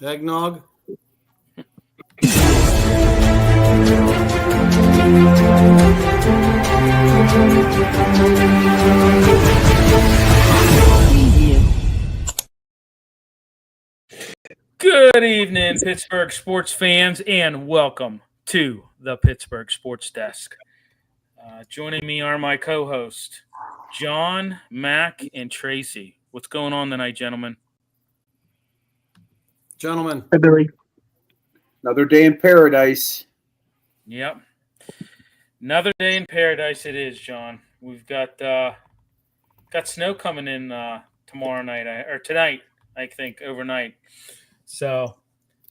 Eggnog. Good evening, Pittsburgh sports fans, and welcome to the Pittsburgh Sports Desk. Joining me are my co-hosts, John, Mac, and Tracy. What's going on tonight, gentlemen? Gentlemen. Hey, Billy. Another day in paradise. Yep. Another day in paradise it is, John. We've got snow coming in tomorrow night, or tonight, I think, overnight. So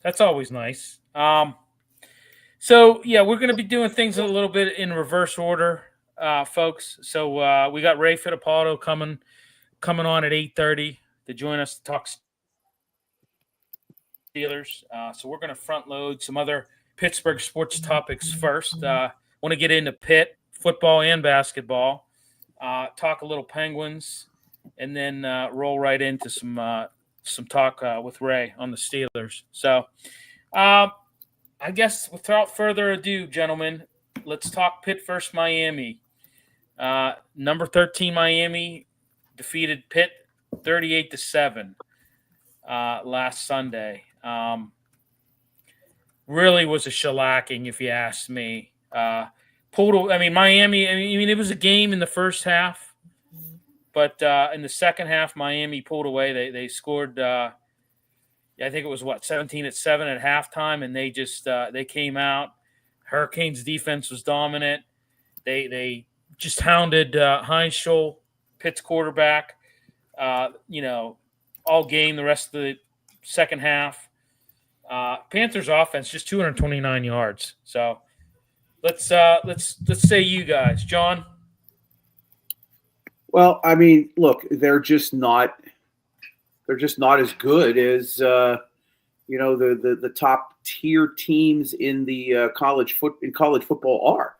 that's always nice. So, we're going to be doing things a little bit in reverse order, folks. So we got Ray Fittipaldo coming on at 8:30 to join us to talk Steelers. So we're going to front load some other Pittsburgh sports topics first. Want to get into Pitt, football and basketball, talk a little Penguins, and then roll right into some talk with Ray on the Steelers. So I guess without further ado, gentlemen, let's talk Pitt versus Miami. Number 13 Miami defeated Pitt 38-7 last Sunday. Really was a shellacking, if you ask me. Miami, it was a game in the first half, but in the second half, Miami pulled away. They scored, I think it was 17-7 at halftime, and they just they came out. Hurricanes defense was dominant. They just hounded Heinz Scholl, Pitt's quarterback, all game the rest of the second half. Panthers offense just 229 yards. So let's say you guys, John. Well, look, they're just not as good as the top tier teams in the college football are.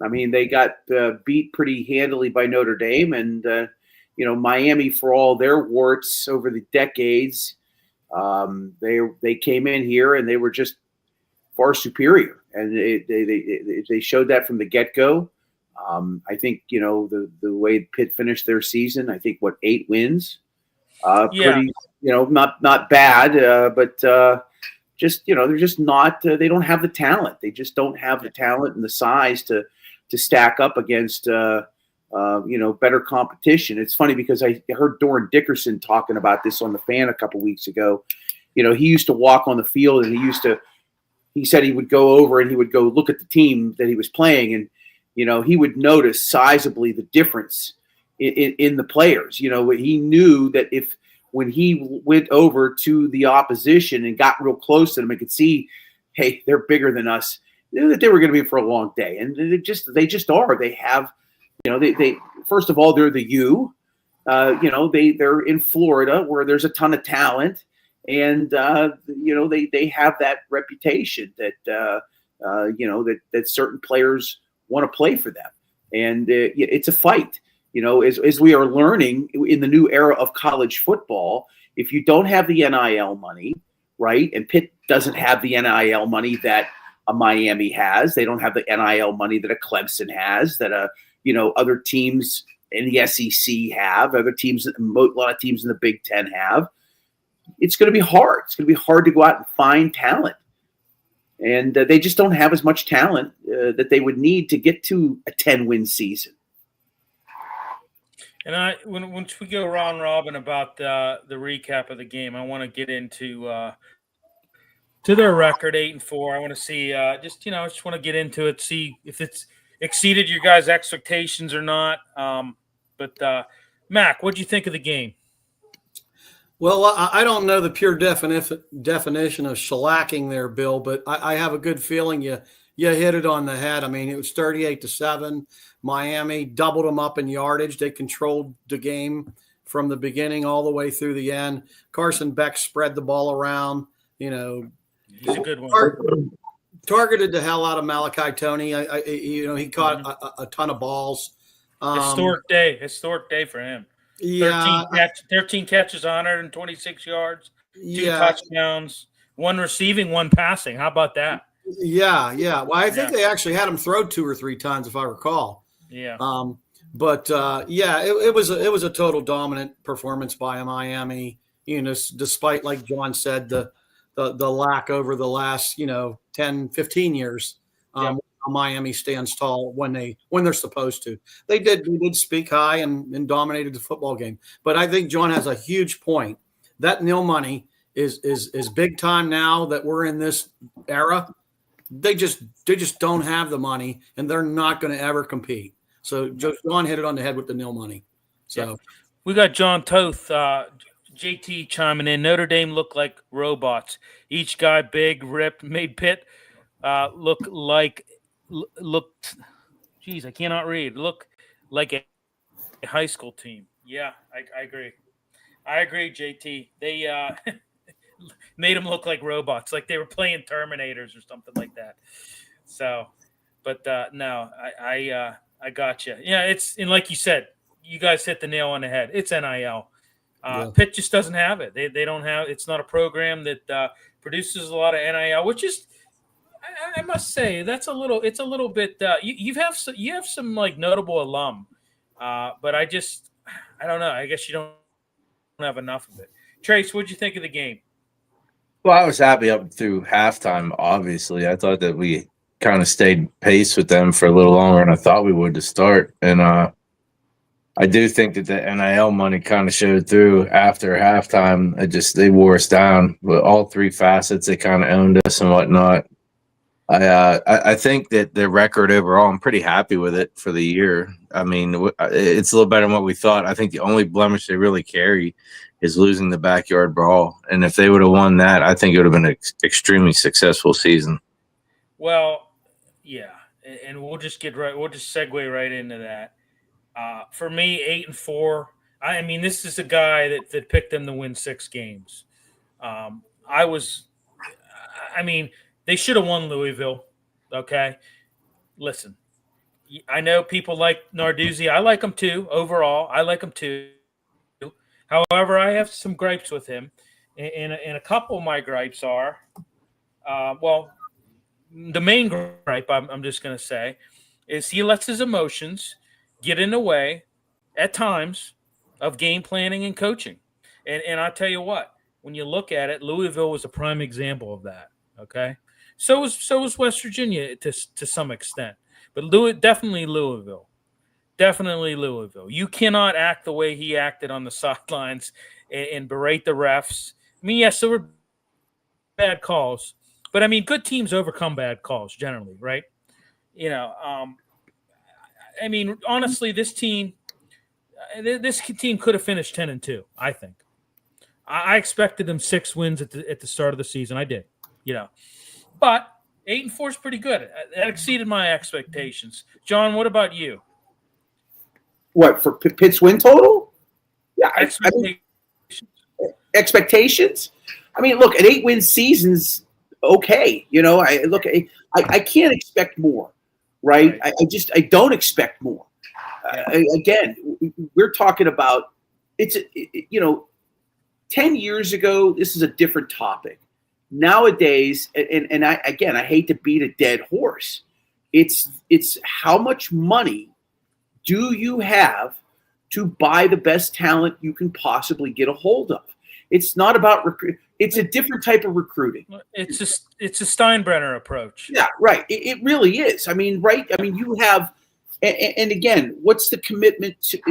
They got beat pretty handily by Notre Dame, and Miami, for all their warts over the decades, they came in here and they were just far superior, and they showed that from the get-go. I think the way Pitt finished their season, I think 8 wins, pretty not bad, but just they're just not. They don't have the talent. They just don't have the talent and the size to stack up against better competition. It's funny because I heard Doran Dickerson talking about this on the Fan a couple weeks ago. He used to walk on the field, and he said he would go over and he would go look at the team that he was playing, and he would notice sizably the difference in the players. He knew that when he went over to the opposition and got real close to them and could see, hey, they're bigger than us, that they were going to be for a long day. And they just are. They have, they first of all, they're the U. They're in Florida where there's a ton of talent. And, they have that reputation that, that certain players want to play for them. And it's a fight, as we are learning in the new era of college football. If you don't have the NIL money, right, and Pitt doesn't have the NIL money that a Miami has, they don't have the NIL money that a Clemson has, that other teams in the SEC have, a lot of teams in the Big Ten have. It's going to be hard. It's going to be hard to go out and find talent. And they just don't have as much talent that they would need to get to a 10-win season. And once we go round robin about the recap of the game, I want to get into to their record, 8-4. I want to see I just want to get into it, see if it's exceeded your guys' expectations or not. But Mac, what do you think of the game? Well, I don't know the pure definition of shellacking there, Bill, but I have a good feeling you hit it on the head. It was 38-7. Miami doubled them up in yardage. They controlled the game from the beginning all the way through the end. Carson Beck spread the ball around. He's a good one. Targeted the hell out of Malachi Toney. He caught a ton of balls. Historic day for him. Yeah, 13 catches, 126 yards, 2 touchdowns, One receiving, one passing. How about that? Yeah. Well, I think they actually had him throw 2 or 3 times, if I recall. Yeah. It was a total dominant performance by Miami. Despite, like John said, the lack over the last 10, 15 years. Miami stands tall when they're supposed to. They did speak high and dominated the football game. But I think John has a huge point. That nil money is big time now that we're in this era. They just don't have the money, and they're not going to ever compete. So John hit it on the head with the nil money. So we got John Toth, JT chiming in. Notre Dame looked like robots. Each guy big, ripped, made Pitt looked. Geez, I cannot read. Look like a high school team. Yeah, I agree. I agree, JT. They made them look like robots, like they were playing Terminators or something like that. So, but no, I got you. Yeah, and like you said, you guys hit the nail on the head. It's NIL. Pitt just doesn't have it. They don't have. It's not a program that produces a lot of NIL, which is, I must say, it's a little bit. You have some like notable alum, but I don't know. I guess you don't have enough of it. Trace, what'd you think of the game? Well, I was happy up through halftime. Obviously, I thought that we kind of stayed pace with them for a little longer than I thought we would to start. And I do think that the NIL money kind of showed through after halftime. They wore us down with all 3 facets. They kind of owned us and whatnot. I think that the record overall, I'm pretty happy with it for the year. I mean, it's a little better than what we thought. I think the only blemish they really carry is losing the backyard brawl. And if they would have won that, I think it would have been an extremely successful season. Well, yeah, and we'll just segue right into that. For me, 8-4. I mean, this is a guy that picked them to win 6 games. They should have won Louisville. Okay, listen, I know people like Narduzzi. I like him too. Overall, I like him too. However, I have some gripes with him, and a couple of my gripes are, the main gripe I'm just going to say is he lets his emotions get in the way at times of game planning and coaching. And I'll tell you what, when you look at it, Louisville was a prime example of that. Okay. So was West Virginia to some extent, but definitely Louisville. You cannot act the way he acted on the sidelines and berate the refs. I mean, yes, there were bad calls, but I mean, good teams overcome bad calls generally, right? I mean, honestly, this team could have finished 10-2. I think. I expected them 6 wins at the start of the season. I did, but 8-4 is pretty good. That exceeded my expectations. John, what about you? What, for Pitt's win total? Yeah, expectations. I mean, look, an 8-win season's okay. I can't expect more, right? I don't expect more. Again, we're talking about 10 years ago, this is a different topic. Nowadays, and I hate to beat a dead horse. It's how much money do you have to buy the best talent you can possibly get a hold of? It's not about recruit. It's a different type of recruiting. It's a Steinbrenner approach. Yeah, right. It really is. I mean, right. I mean, you have, and again, what's the commitment to?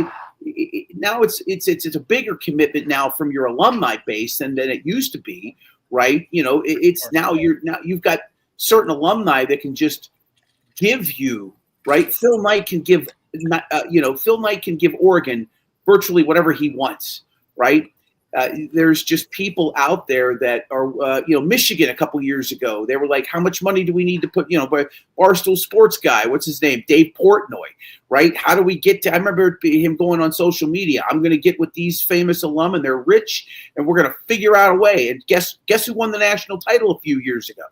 Now it's a bigger commitment now from your alumni base than it used to be, right? It's now you've got certain alumni that can just give you, right? Phil Knight can give Oregon virtually whatever he wants, right? There's just people out there that are, Michigan a couple years ago, they were like, how much money do we need to put, Barstool Sports guy, what's his name? Dave Portnoy, right? How do we get to, I remember him going on social media, I'm going to get with these famous alum and they're rich and we're going to figure out a way. And guess who won the national title a few years ago?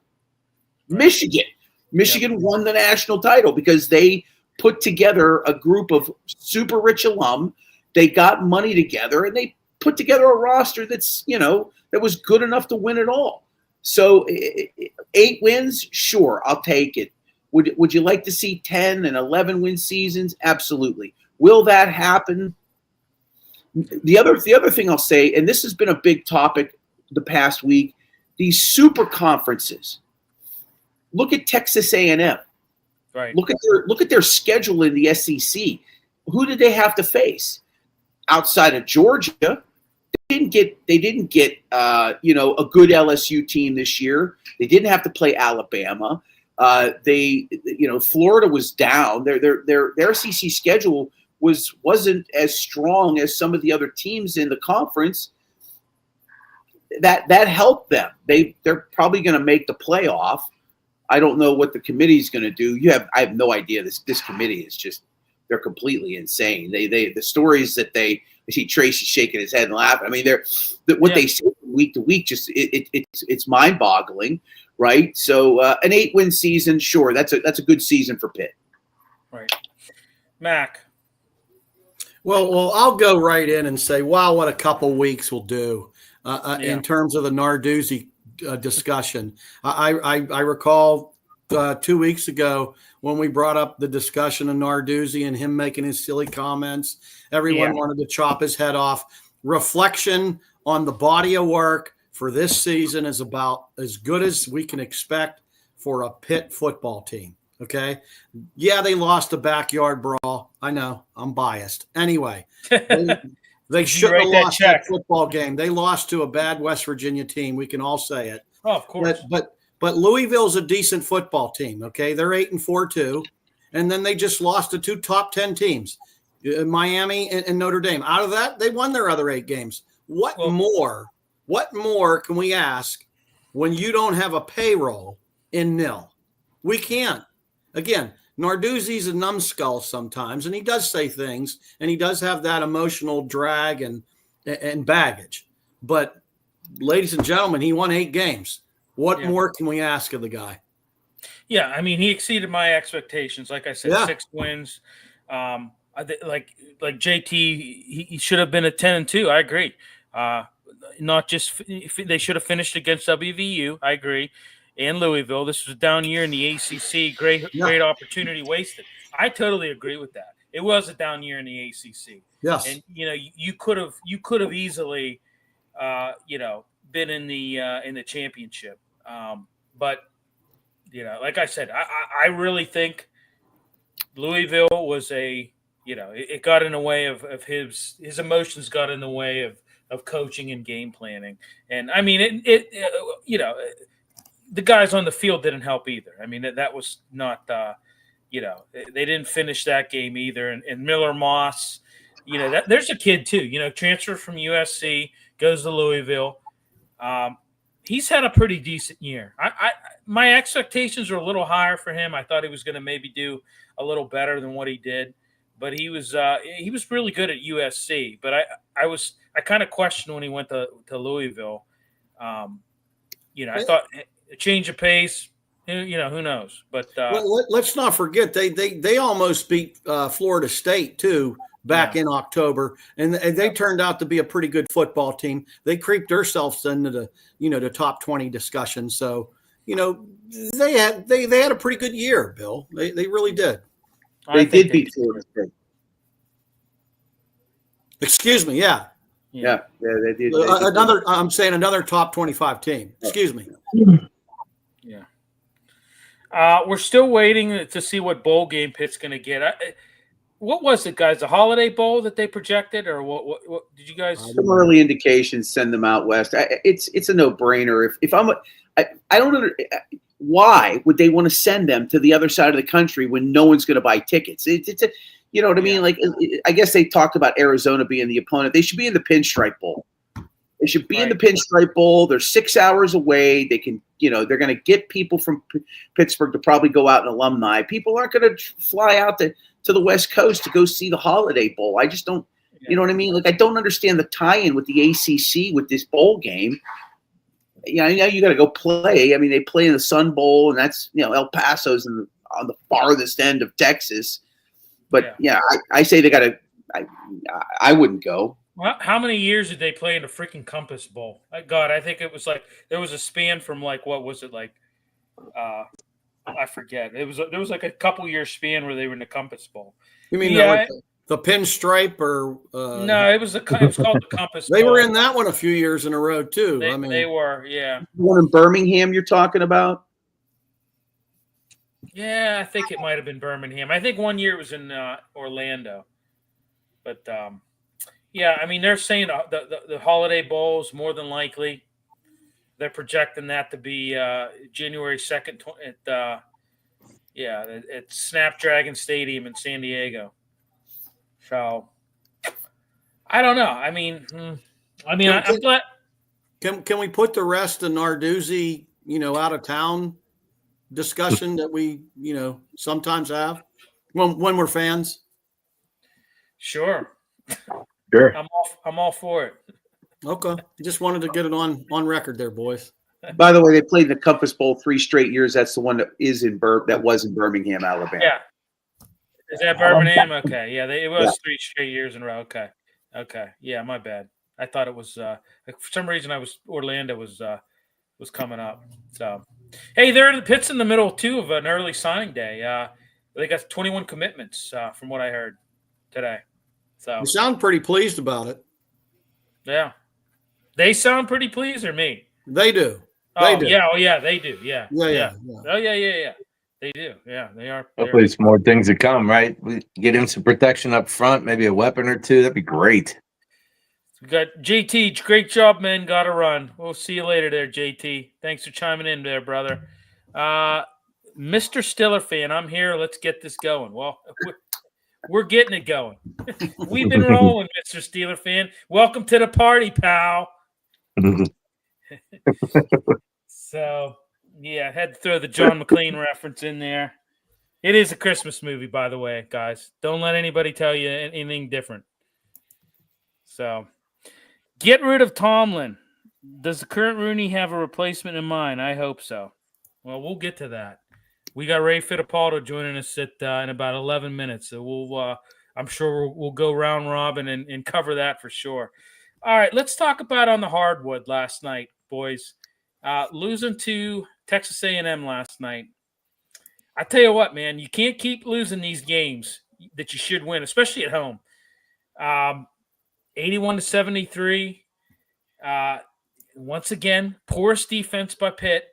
Michigan. Michigan won the national title because they put together a group of super rich alum. They got money together and they put together a roster that's, that was good enough to win it all. So 8 wins, sure, I'll take it. Would you like to see 10 and 11 win seasons? Absolutely. Will that happen? The other thing I'll say, and this has been a big topic the past week, these super conferences. Look at Texas A&M. Right. Look at their schedule in the SEC. Who did they have to face? Outside of Georgia, they didn't get a good LSU team this year. They didn't have to play Alabama. Florida was down. Their SEC schedule wasn't as strong as some of the other teams in the conference. That helped them. They're probably going to make the playoff. I don't know what the committee is going to do. I have no idea. This committee is just, they're completely insane. The stories that I see Tracy shaking his head and laughing. I mean, they say week to week, just it's mind boggling. Right. So an 8-win season. Sure. That's a good season for Pitt. Right. Mac. Well, I'll go right in and say, wow, what a couple weeks will do in terms of the Narduzzi discussion. I recall 2 weeks ago when we brought up the discussion of Narduzzi and him making his silly comments. Everyone wanted to chop his head off. Reflection on the body of work for this season is about as good as we can expect for a Pitt football team. Okay. Yeah, they lost a backyard brawl. I know I'm biased. Anyway, they shouldn't have lost that football game. They lost to a bad West Virginia team. We can all say it. Oh, of course. But Louisville's a decent football team. Okay. They're 8-4 too. And then they just lost to 2 top 10 teams, Miami and Notre Dame. Out of that, they won their other 8 games. What more can we ask when you don't have a payroll in nil? We can't. Again, Narduzzi's a numbskull sometimes, and he does say things, and he does have that emotional drag and baggage. But, ladies and gentlemen, he won 8 games. What more can we ask of the guy? Yeah, I mean, he exceeded my expectations. Like I said, 6 wins. Like JT, he should have been at 10-2. I agree. Not just they should have finished against WVU. I agree. And Louisville. This was a down year in the ACC. Great opportunity wasted. I totally agree with that. It was a down year in the ACC. Yes. And you could have easily been in the championship. But like I said, I really think Louisville was it got in the way of his emotions got in the way of coaching and game planning. And I mean the guys on the field didn't help either. I mean, that was not, they didn't finish that game either. And Miller Moss, there's a kid too, transferred from USC, goes to Louisville. He's had a pretty decent year. My expectations were a little higher for him. I thought he was going to maybe do a little better than what he did, but he was really good at USC. But I kind of questioned when he went to Louisville. I thought a change of pace, who knows? But let's not forget they almost beat Florida State too back in October, and they turned out to be a pretty good football team. They creeped themselves into the top 20 discussion. So they had a pretty good year, Bill. They really did. They did beat Florida State. Excuse me, yeah. Yeah, they did. I'm saying another top 25 team. Excuse me. Yeah. We're still waiting to see what bowl game Pitt's going to get. What was it, guys? The Holiday Bowl that they projected, or what did you guys? Some early indications send them out west. It's a no-brainer. If I don't understand why would they want to send them to the other side of the country when no one's going to buy tickets? It's a you know what I mean? Like, I guess they talked about Arizona being the opponent. They should be in the Pinstripe Bowl. They should be in the Pinstripe Bowl. They're 6 hours away. They can, they're going to get people from Pittsburgh to probably go out and alumni. People aren't going to fly out to the West Coast to go see the Holiday Bowl. I just don't, you know what I mean? Like, I don't understand the tie-in with the ACC with this bowl game. I know you got to go play. I mean, they play in the Sun Bowl, and that's, El Paso's on the farthest end of Texas. But I say they got to. I wouldn't go. How many years did they play in the freaking Compass Bowl? God, I think it was like there was a span from like what was it like? I forget. There was like a couple year span where they were in the Compass Bowl. You mean Yeah, the pinstripe or no, it was called the Compass they Bowl. were in that one a few years in a row too. They were, yeah. The one in Birmingham you're talking about? Yeah, I think it might have been Birmingham. I think one year it was in Orlando. But yeah, I mean they're saying the Holiday Bowls more than likely. They're projecting that to be January 2nd at Snapdragon Stadium in San Diego. So I don't know. I mean, I'm glad. Can we put the rest of Narduzzi, out of town discussion that we, sometimes have when we're fans? Sure. I'm all for it. Okay. Just wanted to get it on record there, boys. By the way, they played the Compass Bowl 3 straight years. That's the one that was in Birmingham, Alabama. Yeah. Is that Birmingham? Okay. Yeah, it was 3 straight years in a row. Okay. Yeah, my bad. I thought it was for some reason Orlando was coming up. So, hey, they're the Pitt's in the middle too of an early signing day. They got 21 commitments from what I heard today. So you sound pretty pleased about it. Yeah. They sound pretty pleased, or me? They do. They do. Yeah. Oh, yeah. They do. Yeah. Yeah. Oh, yeah. They do. Yeah. They are. Hopefully, some more things to come. Right? We get him some protection up front, maybe a weapon or two. That'd be great. We got JT. Great job, man. Got to run. We'll see you later, there, JT. Thanks for chiming in, there, brother. Mr. Steeler fan, I'm here. Let's get this going. Well, we're getting it going. We've been rolling, Mr. Steeler fan. Welcome to the party, pal. So, yeah, I had to throw the John McClane reference in there. It is a Christmas movie, by the way, guys. Don't let anybody tell you anything different. So, get rid of Tomlin. Does the current Rooney have a replacement in mind? I hope so. Well, we'll get to that. We got Ray Fittipaldo joining us in about 11 minutes. So I'm sure we'll go round robin and cover that for sure. All right, let's talk about on the hardwood last night, boys. Losing to Texas A&M last night. I tell you what, man, you can't keep losing these games that you should win, especially at home. 81-73. Once again, poorest defense by Pitt.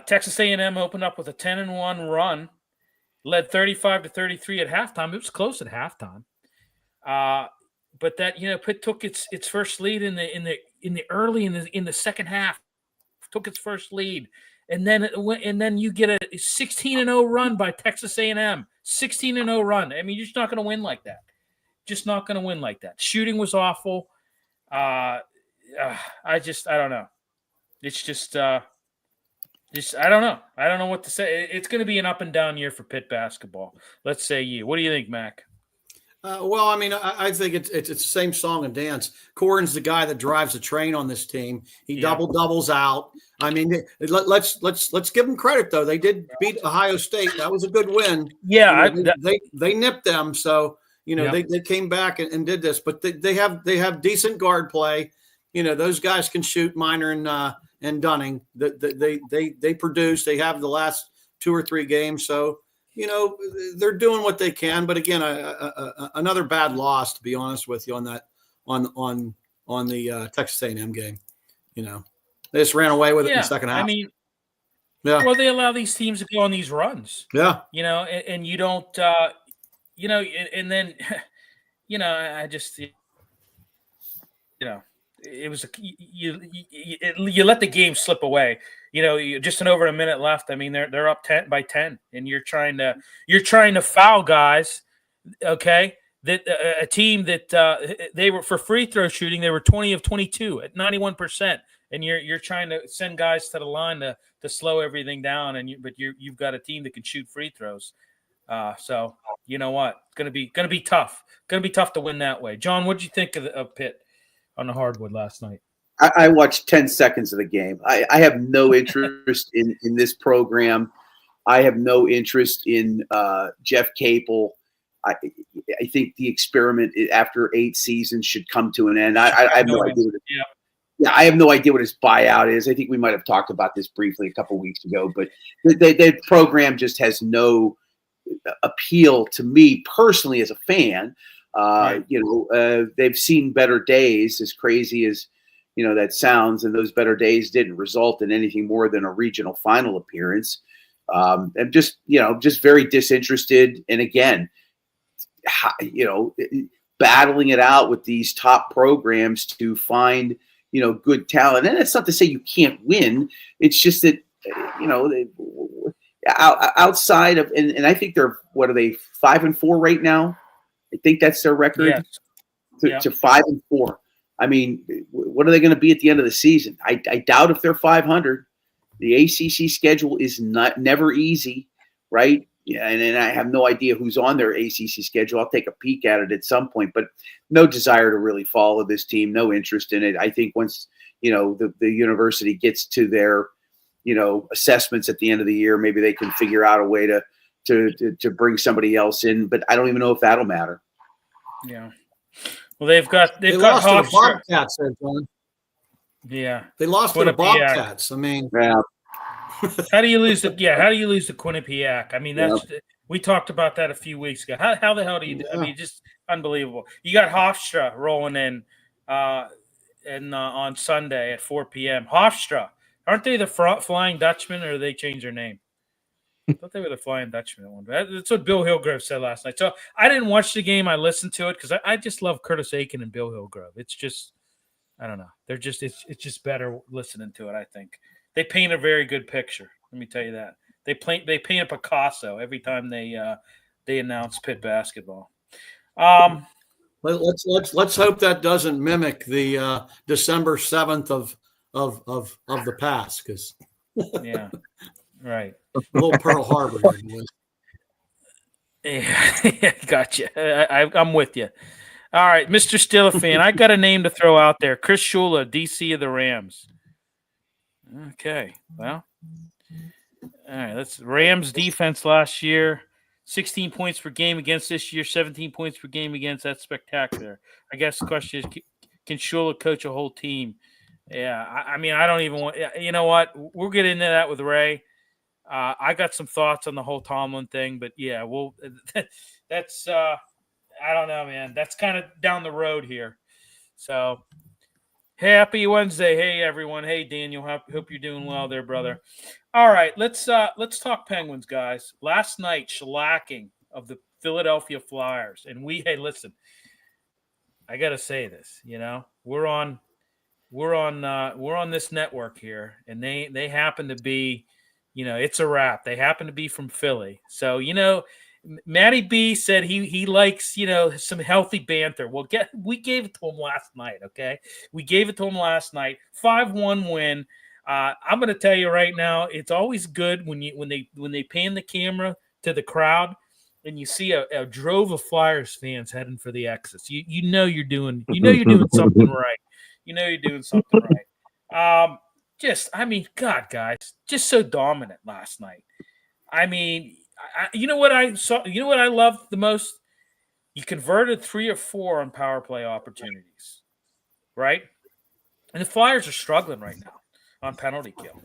Texas A&M opened up with a 10-1 run, led 35-33 at halftime. It was close at halftime, but that Pitt took its first lead in the second half, took its first lead, and then you get a 16-0 run by Texas A&M, 16-0 run. I mean, you're just not going to win like that. Just not going to win like that. Shooting was awful. I don't know. It's just. I don't know. I don't know what to say. It's going to be an up and down year for Pitt basketball. Let's say you. What do you think, Mac? Well, I mean, I think it's the same song and dance. Corin's the guy that drives the train on this team. He doubles out. I mean, let's give them credit though. They did beat Ohio State. That was a good win. Yeah, they nipped them. So they came back and did this. But they have decent guard play. Those guys can shoot. Minor and Dunning. They produce. They have the last 2 or 3 games. So. They're doing what they can, but again, another bad loss, to be honest with you, on the Texas A&M game. They just ran away with it in the second half. I mean, well, they allow these teams to go on these runs. Yeah, and you don't, and then, I just, it was you let the game slip away. Just over a minute left. I mean, they're up 10 by 10, and you're trying to foul guys. Okay, that a team that they were for free throw shooting. They were 20 of 22 at 91%, and you're trying to send guys to the line to slow everything down. But you've got a team that can shoot free throws. So you know what? It's gonna be tough. Going to be tough to win that way. John, what did you think of Pitt on the hardwood last night? I watched 10 seconds of the game. I have no interest in this program. I have no interest in Jeff Capel. I think the experiment after 8 seasons should come to an end. I have no idea. I have no idea what his buyout is. I think we might have talked about this briefly a couple weeks ago, but the program just has no appeal to me personally as a fan. Right. They've seen better days, as crazy as that sounds, and those better days didn't result in anything more than a regional final appearance. I'm just very disinterested. And again, battling it out with these top programs to find good talent. And it's not to say you can't win. It's just that outside of and I think they're 5-4 right now. I think that's their record. Yes. To 5-4. I mean, what are they going to be at the end of the season? I doubt if they're 500. The ACC schedule is never easy, right? Yeah, and I have no idea who's on their ACC schedule. I'll take a peek at it at some point, but no desire to really follow this team. No interest in it. I think once the university gets to their assessments at the end of the year, maybe they can figure out a way to bring somebody else in. But I don't even know if that'll matter. Yeah. Well, they've got lost to the Bobcats, there, John. Yeah, they lost to the Bobcats. I mean, yeah. How do you lose the Quinnipiac? I mean, we talked about that a few weeks ago. How the hell do you? I mean, just unbelievable. You got Hofstra rolling in, on Sunday at 4 p.m. Hofstra, aren't they the Flying Dutchman, or did they change their name? I thought they were the Flying Dutchman at one. That's what Bill Hillgrove said last night. So I didn't watch the game. I listened to it because I just love Curtis Aiken and Bill Hillgrove. It's just, I don't know. They're just it's just better listening to it. I think they paint a very good picture. Let me tell you that they paint a Picasso every time they announce Pitt basketball. Let's hope that doesn't mimic the December 7th of the past, because yeah, right. Little Pearl Harbor. Yeah, gotcha. I'm with you. All right, Mr. Steeler fan, I got a name to throw out there. Chris Shula, DC of the Rams. Okay, well, all right. That's Rams defense last year, 16 points per game against this year, 17 points per game against. That's spectacular. I guess the question is, can Shula coach a whole team? Yeah, I mean, I don't even want. You know what? We'll get into that with Ray. I got some thoughts on the whole Tomlin thing, but yeah, well, that's I don't know, man. That's kind of down the road here. So happy Wednesday. Hey, everyone. Hey, Daniel. Hope you're doing well there, brother. All right, let's talk Penguins, guys. Last night, shellacking of the Philadelphia Flyers. And hey, listen, I got to say this, we're on this network here, and they happen to be, it's a wrap. They happen to be from Philly. So, Matty B said he likes, some healthy banter. Well, we gave it to him last night, okay? We gave it to him last night. 5-1 win. I'm going to tell you right now, it's always good when they pan the camera to the crowd and you see a drove of Flyers fans heading for the exits. You know you're doing something right. You know you're doing something right. God, guys, just so dominant last night. I mean, you know what I saw? You know what I loved the most? You converted 3 or 4 on power play opportunities, right? And the Flyers are struggling right now on penalty kill.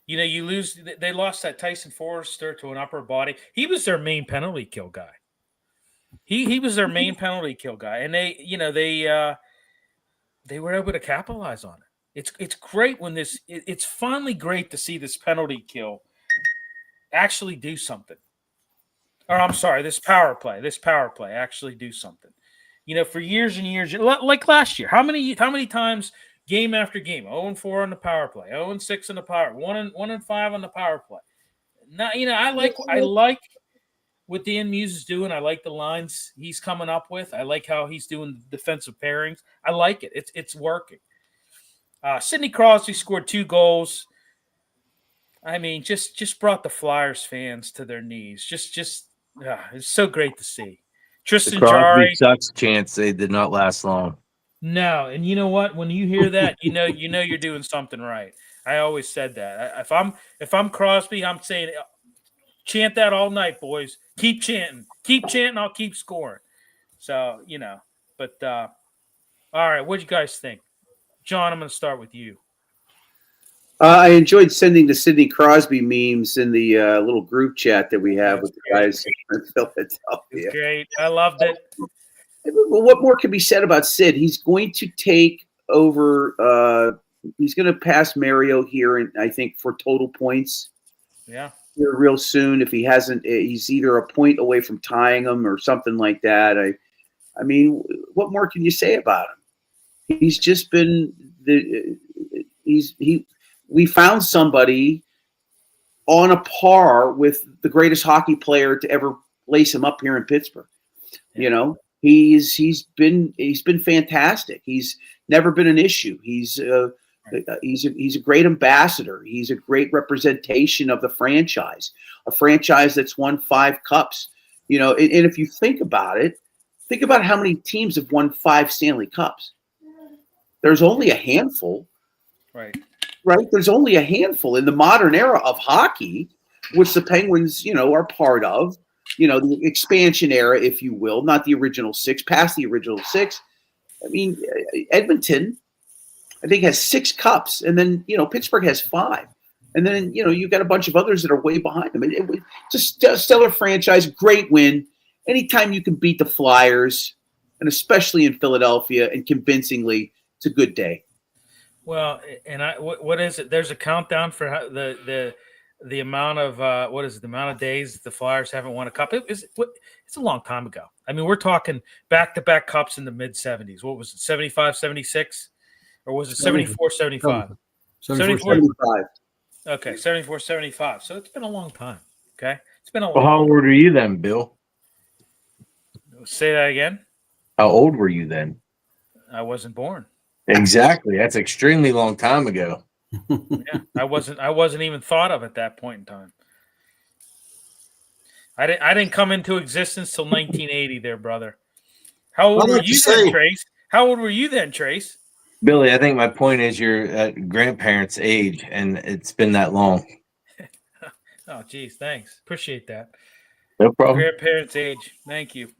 You lose. They lost that Tyson Forrester to an upper body. He was their main penalty kill guy. He was their main penalty kill guy, and they were able to capitalize on it. It's great when it's finally great to see this penalty kill actually do something. Or I'm sorry, this power play actually do something. For years and years, like last year, how many times game after game, 0-4 on the power play, 0-6 on the power, 1-5 on the power play. Now, I like what Dan Muse is doing. I like the lines he's coming up with. I like how he's doing defensive pairings. I like it. It's working. Sidney Crosby scored 2 goals. I mean, just brought the Flyers fans to their knees. It's so great to see. Tristan Jarry sucks chance they did not last long. No, and you know what? When you hear that, you know you're doing something right. I always said that. If I'm Crosby, I'm saying chant that all night, boys. Keep chanting. Keep chanting. I'll keep scoring. So, but all right, what do you guys think? John, I'm going to start with you. I enjoyed sending the Sidney Crosby memes in the little group chat that we have with the guys in Philadelphia. It's great. I loved it. What more can be said about Sid? He's going to take over. He's going to pass Mario here, and I think for total points. Yeah. Here real soon. If he hasn't, he's either a point away from tying him or something like that. I mean, what more can you say about him? He's just been we found somebody on a par with the greatest hockey player to ever lace him up here in Pittsburgh. Yeah. He's been fantastic. He's never been an issue. He's a great ambassador. He's a great representation of the franchise, a franchise that's won 5 cups. And if you think about it, think about how many teams have won 5 Stanley Cups. There's only a handful. Right. There's only a handful in the modern era of hockey, which the Penguins, are part of. The expansion era, if you will, not the original 6, past the original 6. I mean, Edmonton, I think, has 6 cups, and then Pittsburgh has 5, and then you've got a bunch of others that are way behind them. It's a stellar franchise, great win. Anytime you can beat the Flyers, and especially in Philadelphia, and convincingly, it's a good day. Well, and what is it? There's a countdown for how the amount of what is it? The amount of days the Flyers haven't won a cup. It's a long time ago. I mean, we're talking back-to-back cups in the mid-70s. What was it? 75, 76? Or was it 74, 75? 74, 75. Okay, 74, 75. So it's been a long time. Okay, it's been a long. Well, how old were you then, Bill? Say that again. How old were you then? I wasn't born. Exactly. That's extremely long time ago. Yeah, I wasn't even thought of at that point in time. I didn't come into existence till 1980 there, brother. How old were you then, Trace? How old were you then, Trace? Billy, I think my point is you're at grandparents' age, and it's been that long. Oh, geez, thanks. Appreciate that. No problem. Grandparents' age. Thank you.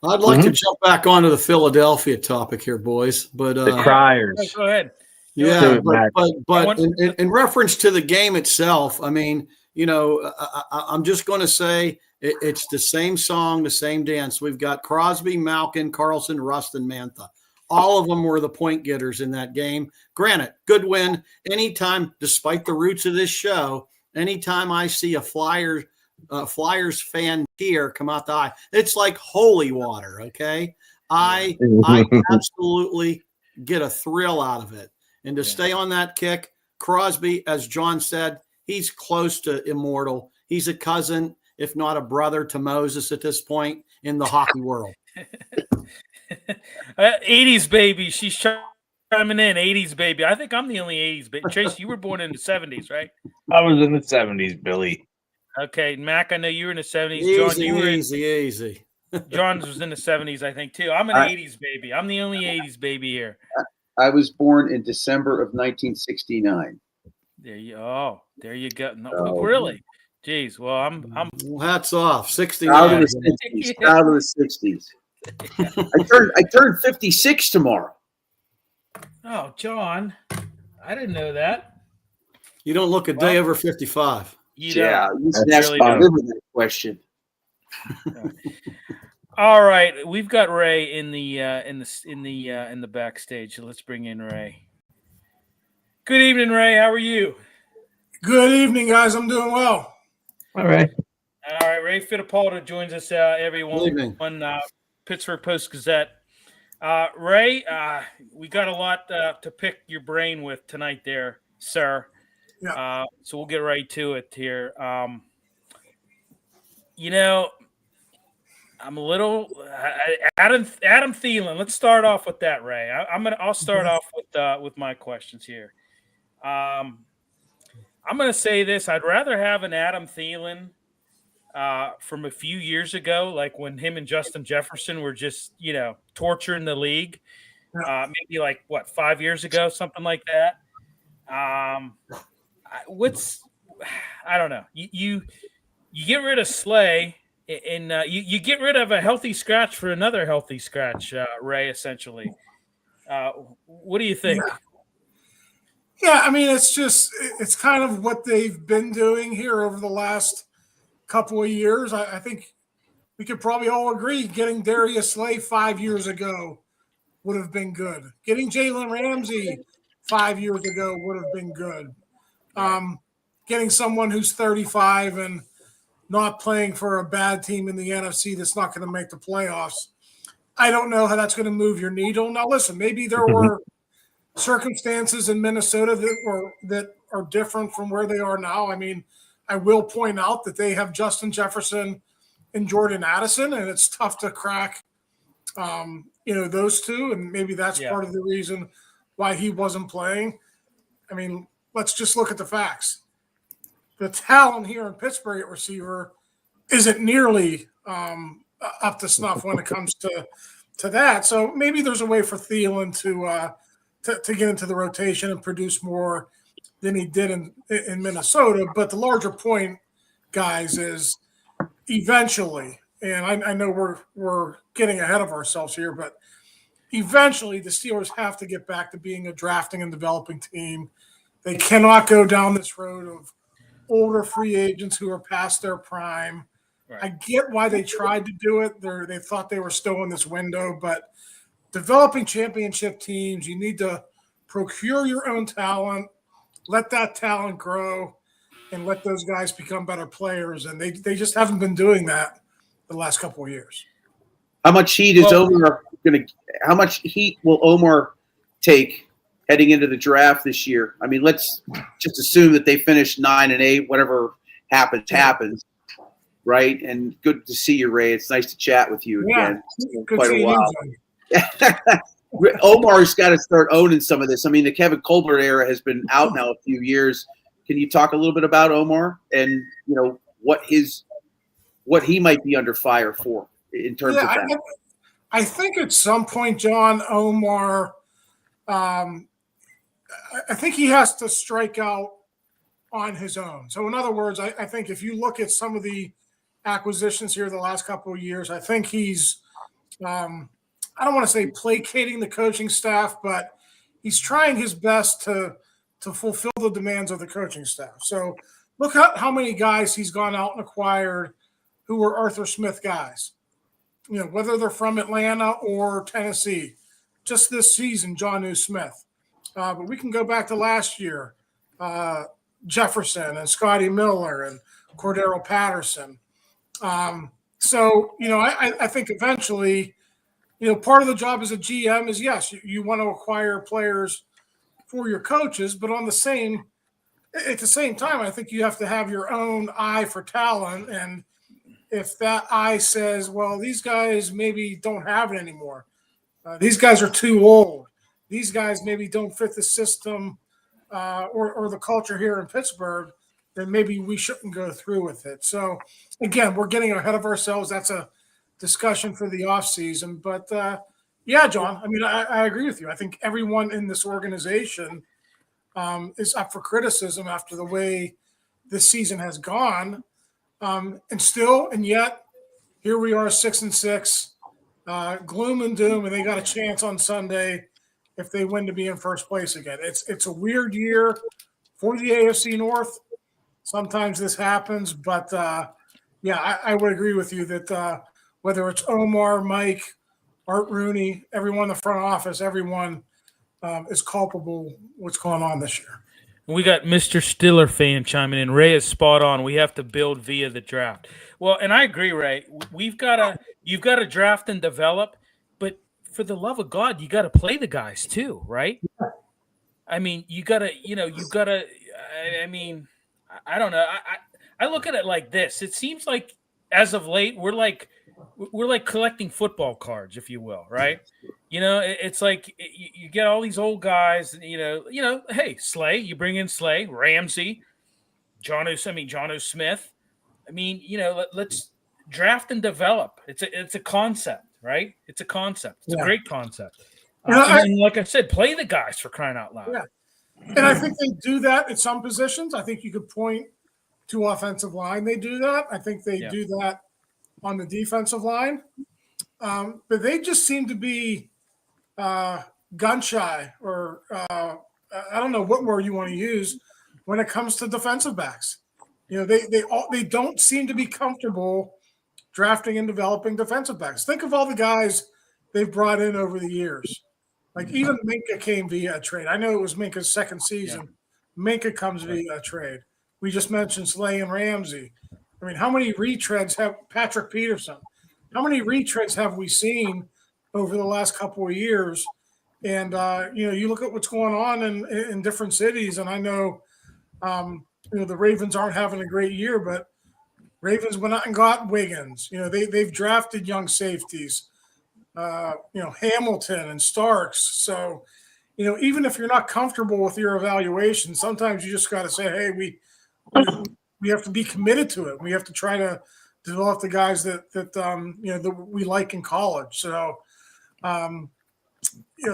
I'd like to jump back onto the Philadelphia topic here, boys. But the Criers. Go ahead. Yeah, but in reference to the game itself, I mean, I'm just going to say it's the same song, the same dance. We've got Crosby, Malkin, Carlson, Rust, and Mantha. All of them were the point getters in that game. Granted, good win. Anytime, despite the roots of this show, anytime I see a Flyers fan tear come out the eye, it's like holy water. Okay, I absolutely get a thrill out of it, and to stay on that kick, Crosby, as John said, he's close to immortal. He's a cousin, if not a brother, to Moses at this point in the hockey world. 80s baby, she's chiming in. 80s baby. I think I'm the only 80s baby. Trace, you were born in the 70s, right? I was in the 70s, Billy. Okay, Mac, I know you were in the 70s. Easy, John, you were easy. John was in the 70s, I think, too. I'm an 80s baby. I'm the only 80s baby here. I was born in December of 1969. There you go. No, really? Jeez. Well, I'm hats off. 69. Proud of the 60s. Proud of the 60s. I turned 56 tomorrow. Oh, John, I didn't know that. You don't look a day over 55. Yeah, that's really that question. All right, we've got Ray in the backstage. Let's bring in Ray. Good evening, Ray. How are you? Good evening, guys. I'm doing well. All right. Ray Fittipaldi joins us everyone on Pittsburgh Post-Gazette. Ray, we got a lot to pick your brain with tonight there, sir. Yeah. So we'll get right to it here. I'm a little Adam Thielen. Let's start off with that, Ray. I'll start off with my questions here. I'm gonna say this. I'd rather have an Adam Thielen from a few years ago, like when him and Justin Jefferson were just torturing the league. Maybe like 5 years ago, something like that. I don't know. You you get rid of Slay, and you get rid of a healthy scratch for another healthy scratch, Ray, essentially. What do you think? Yeah, I mean, it's kind of what they've been doing here over the last couple of years. I think we could probably all agree getting Darius Slay 5 years ago would have been good. Getting Jalen Ramsey 5 years ago would have been good. Getting someone who's 35 and not playing for a bad team in the NFC that's not going to make the playoffs, I don't know how that's going to move your needle. Now, listen, maybe there were circumstances in Minnesota that are different from where they are now. I mean, I will point out that they have Justin Jefferson and Jordan Addison, and it's tough to crack, those two, and maybe that's part of the reason why he wasn't playing. I mean, let's just look at the facts. The talent here in Pittsburgh at receiver isn't nearly up to snuff when it comes to that. So maybe there's a way for Thielen to get into the rotation and produce more than he did in Minnesota. But the larger point, guys, is eventually, and I know we're getting ahead of ourselves here, but eventually the Steelers have to get back to being a drafting and developing team. They cannot go down this road of older free agents who are past their prime. Right. I get why they tried to do it. They thought they were still in this window, but developing championship teams, you need to procure your own talent, let that talent grow, and let those guys become better players. And they just haven't been doing that the last couple of years. How much heat is Omar going to? How much heat will Omar take heading into the draft this year? I mean, let's just assume that they finish 9-8. Whatever happens, right? And good to see you, Ray. It's nice to chat with you again. Quite a while. Omar's got to start owning some of this. I mean, the Kevin Colbert era has been out now a few years. Can you talk a little bit about Omar and what he might be under fire for in terms of that? I think at some point, John, Omar, I think he has to strike out on his own. So in other words, I think if you look at some of the acquisitions here the last couple of years, I think he's I don't want to say placating the coaching staff, but he's trying his best to fulfill the demands of the coaching staff. So look at how many guys he's gone out and acquired who were Arthur Smith guys, whether they're from Atlanta or Tennessee. Just this season, Jonnu Smith. But we can go back to last year, Jefferson and Scotty Miller and Cordero Patterson. I think eventually, part of the job as a GM is, yes, you want to acquire players for your coaches, but at the same time, I think you have to have your own eye for talent. And if that eye says, well, these guys maybe don't have it anymore. These guys are too old. These guys maybe don't fit the system or the culture here in Pittsburgh, then maybe we shouldn't go through with it. So, again, we're getting ahead of ourselves. That's a discussion for the offseason. But, John, I mean, I agree with you. I think everyone in this organization is up for criticism after the way this season has gone. And yet, here we are 6-6, gloom and doom, and they got a chance on Sunday if they win to be in first place again. It's a weird year for the AFC North. Sometimes this happens, but I would agree with you that whether it's Omar, Mike, Art Rooney, everyone in the front office, everyone is culpable what's going on this year. We got Mr. Steeler fan chiming in. Ray is spot on. We have to build via the draft. Well, and I agree, Ray. You've got to draft and develop, but for the love of God, you got to play the guys too, right? I mean, I don't know. I look at it like this. It seems like as of late, we're like collecting football cards, if you will, right? It's like you get all these old guys, hey, Slay, you bring in Slay, Ramsey, Jonnu Smith. I mean, let's draft and develop. It's a concept, right? It's a concept. It's a great concept. And like I said, play the guys for crying out loud. Yeah. And I think they do that at some positions. I think you could point to offensive line, they do that. I think they do that on the defensive line. But they just seem to be gun shy, or I don't know what word you want to use when it comes to defensive backs. They don't seem to be comfortable drafting and developing defensive backs. Think of all the guys they've brought in over the years. Like even Minka came via a trade. I know it was Minka's second season. Yeah. Minka comes via a trade. We just mentioned Slay and Ramsey. I mean, how many retreads have Patrick Peterson? How many retreads have we seen over the last couple of years? And, you look at what's going on in different cities, and I know, the Ravens aren't having a great year, but Ravens went out and got Wiggins. They've drafted young safeties, Hamilton and Starks. So, even if you're not comfortable with your evaluation, sometimes you just got to say, hey, we have to be committed to it. We have to try to develop the guys that we like in college. So,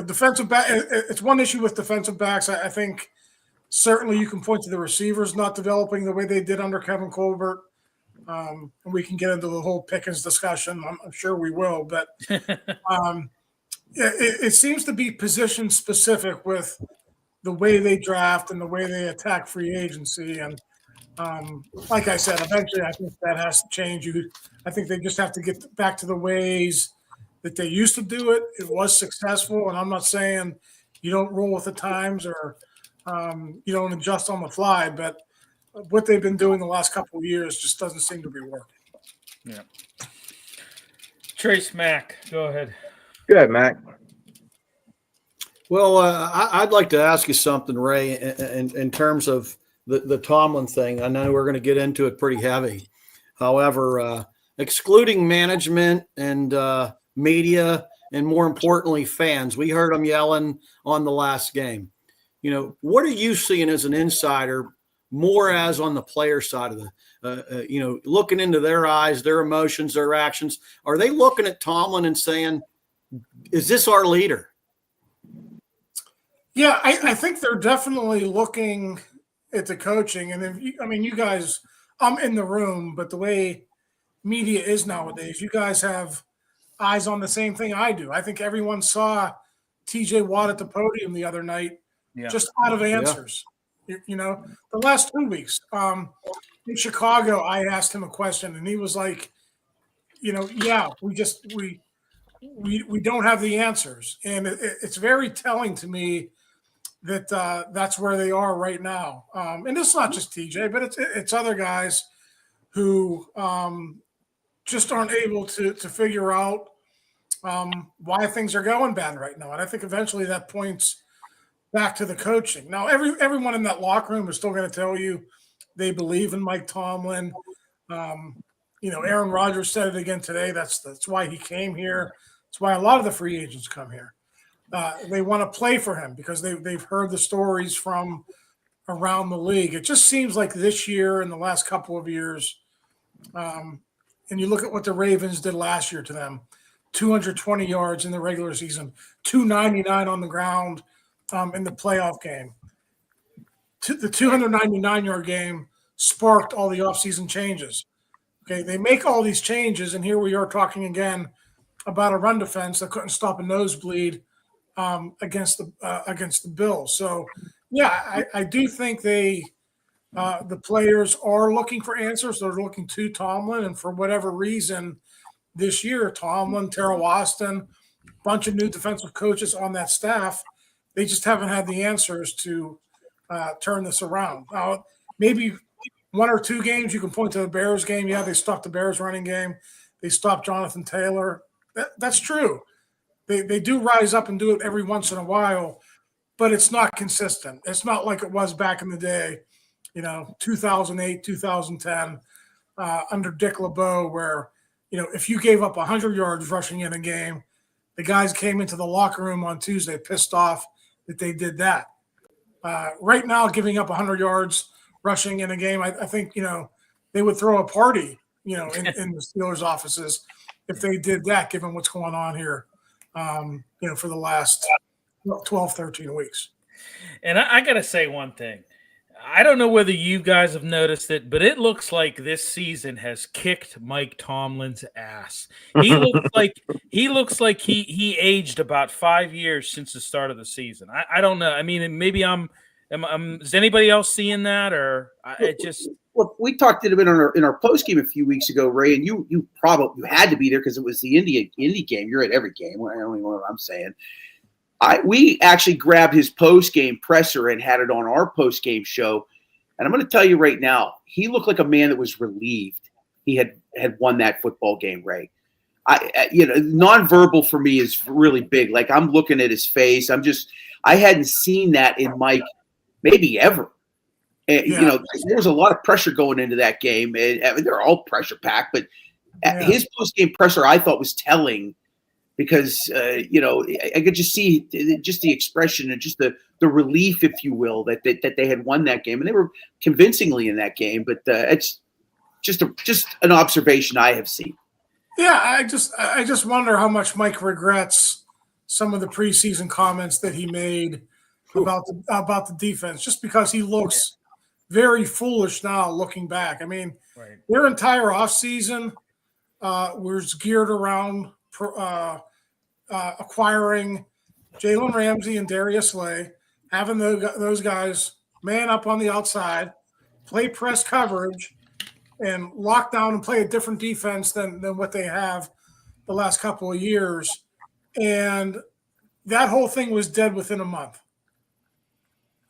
defensive back, it's one issue with defensive backs. I think certainly you can point to the receivers not developing the way they did under Kevin Colbert. And we can get into the whole Pickens discussion. I'm sure we will, but it seems to be position specific with the way they draft and the way they attack free agency. And like I said, eventually I think that has to change. I think they just have to get back to the ways that they used to do it. It was successful, and I'm not saying you don't roll with the times or you don't adjust on the fly, but what they've been doing the last couple of years just doesn't seem to be working. Yeah. Trace Mack, go ahead. Go ahead, Mac. Well, I'd like to ask you something, Ray, in terms of the Tomlin thing. I know we're going to get into it pretty heavy. However, excluding management and media and, more importantly, fans, we heard them yelling on the last game. What are you seeing as an insider, more as on the player side of the, looking into their eyes, their emotions, their actions? Are they looking at Tomlin and saying, is this our leader? Yeah, I think they're definitely looking at the coaching. And you guys, I'm in the room, but the way media is nowadays, you guys have eyes on the same thing I do. I think everyone saw TJ Watt at the podium the other night, just out of answers. Yeah. The last 2 weeks in Chicago, I asked him a question and he was like, we don't have the answers. And it's very telling to me that that's where they are right now. And it's not just TJ, but it's other guys who just aren't able to figure out why things are going bad right now. And I think eventually that points back to the coaching. Now, everyone in that locker room is still going to tell you they believe in Mike Tomlin. Aaron Rodgers said it again today. That's why he came here. That's why a lot of the free agents come here. They want to play for him because they've heard the stories from around the league. It just seems like this year and the last couple of years, and you look at what the Ravens did last year to them, 220 yards in the regular season, 299 on the ground in the playoff game. The 299-yard game sparked all the offseason changes. Okay, they make all these changes, and here we are talking again about a run defense that couldn't stop a nosebleed against the Bills. So, yeah, I do think the players are looking for answers. They're looking to Tomlin, and for whatever reason, this year, Tomlin, Terrell Austin, a bunch of new defensive coaches on that staff, they just haven't had the answers to turn this around. Now, maybe one or two games you can point to the Bears game. Yeah, they stopped the Bears running game. They stopped Jonathan Taylor. That's true. They do rise up and do it every once in a while, but it's not consistent. It's not like it was back in the day, 2008, 2010, under Dick LeBeau, where, if you gave up 100 yards rushing in a game, the guys came into the locker room on Tuesday pissed off that they did that. Right now, giving up 100 yards rushing in a game, I think, they would throw a party, in the Steelers offices if they did that, given what's going on here, for the last 12, 13 weeks. And I got to say one thing. I don't know whether you guys have noticed it, but it looks like this season has kicked Mike Tomlin's ass. He looks like he aged about 5 years since the start of the season. I don't know. I mean, maybe is anybody else seeing that, or it just? Well, we talked a bit in our post game a few weeks ago, Ray, and you had to be there because it was the Indy game. You're at every game. I don't even know what I'm saying. We actually grabbed his post game presser and had it on our post game show. And I'm going to tell you right now, he looked like a man that was relieved he had won that football game, Ray. Nonverbal for me is really big. Like, I'm looking at his face. I hadn't seen that in Mike maybe ever. And, there was a lot of pressure going into that game. And they're all pressure packed, but his post game presser I thought was telling. Because, I could just see just the expression and just the relief, if you will, that they had won that game. And they were convincingly in that game. But it's just an observation I have seen. Yeah, I just wonder how much Mike regrets some of the preseason comments that he made about the defense, just because he looks very foolish now looking back. I mean, their entire offseason was geared around acquiring Jalen Ramsey and Darius Slay, having those guys man up on the outside, play press coverage, and lock down and play a different defense than what they have the last couple of years. And that whole thing was dead within a month.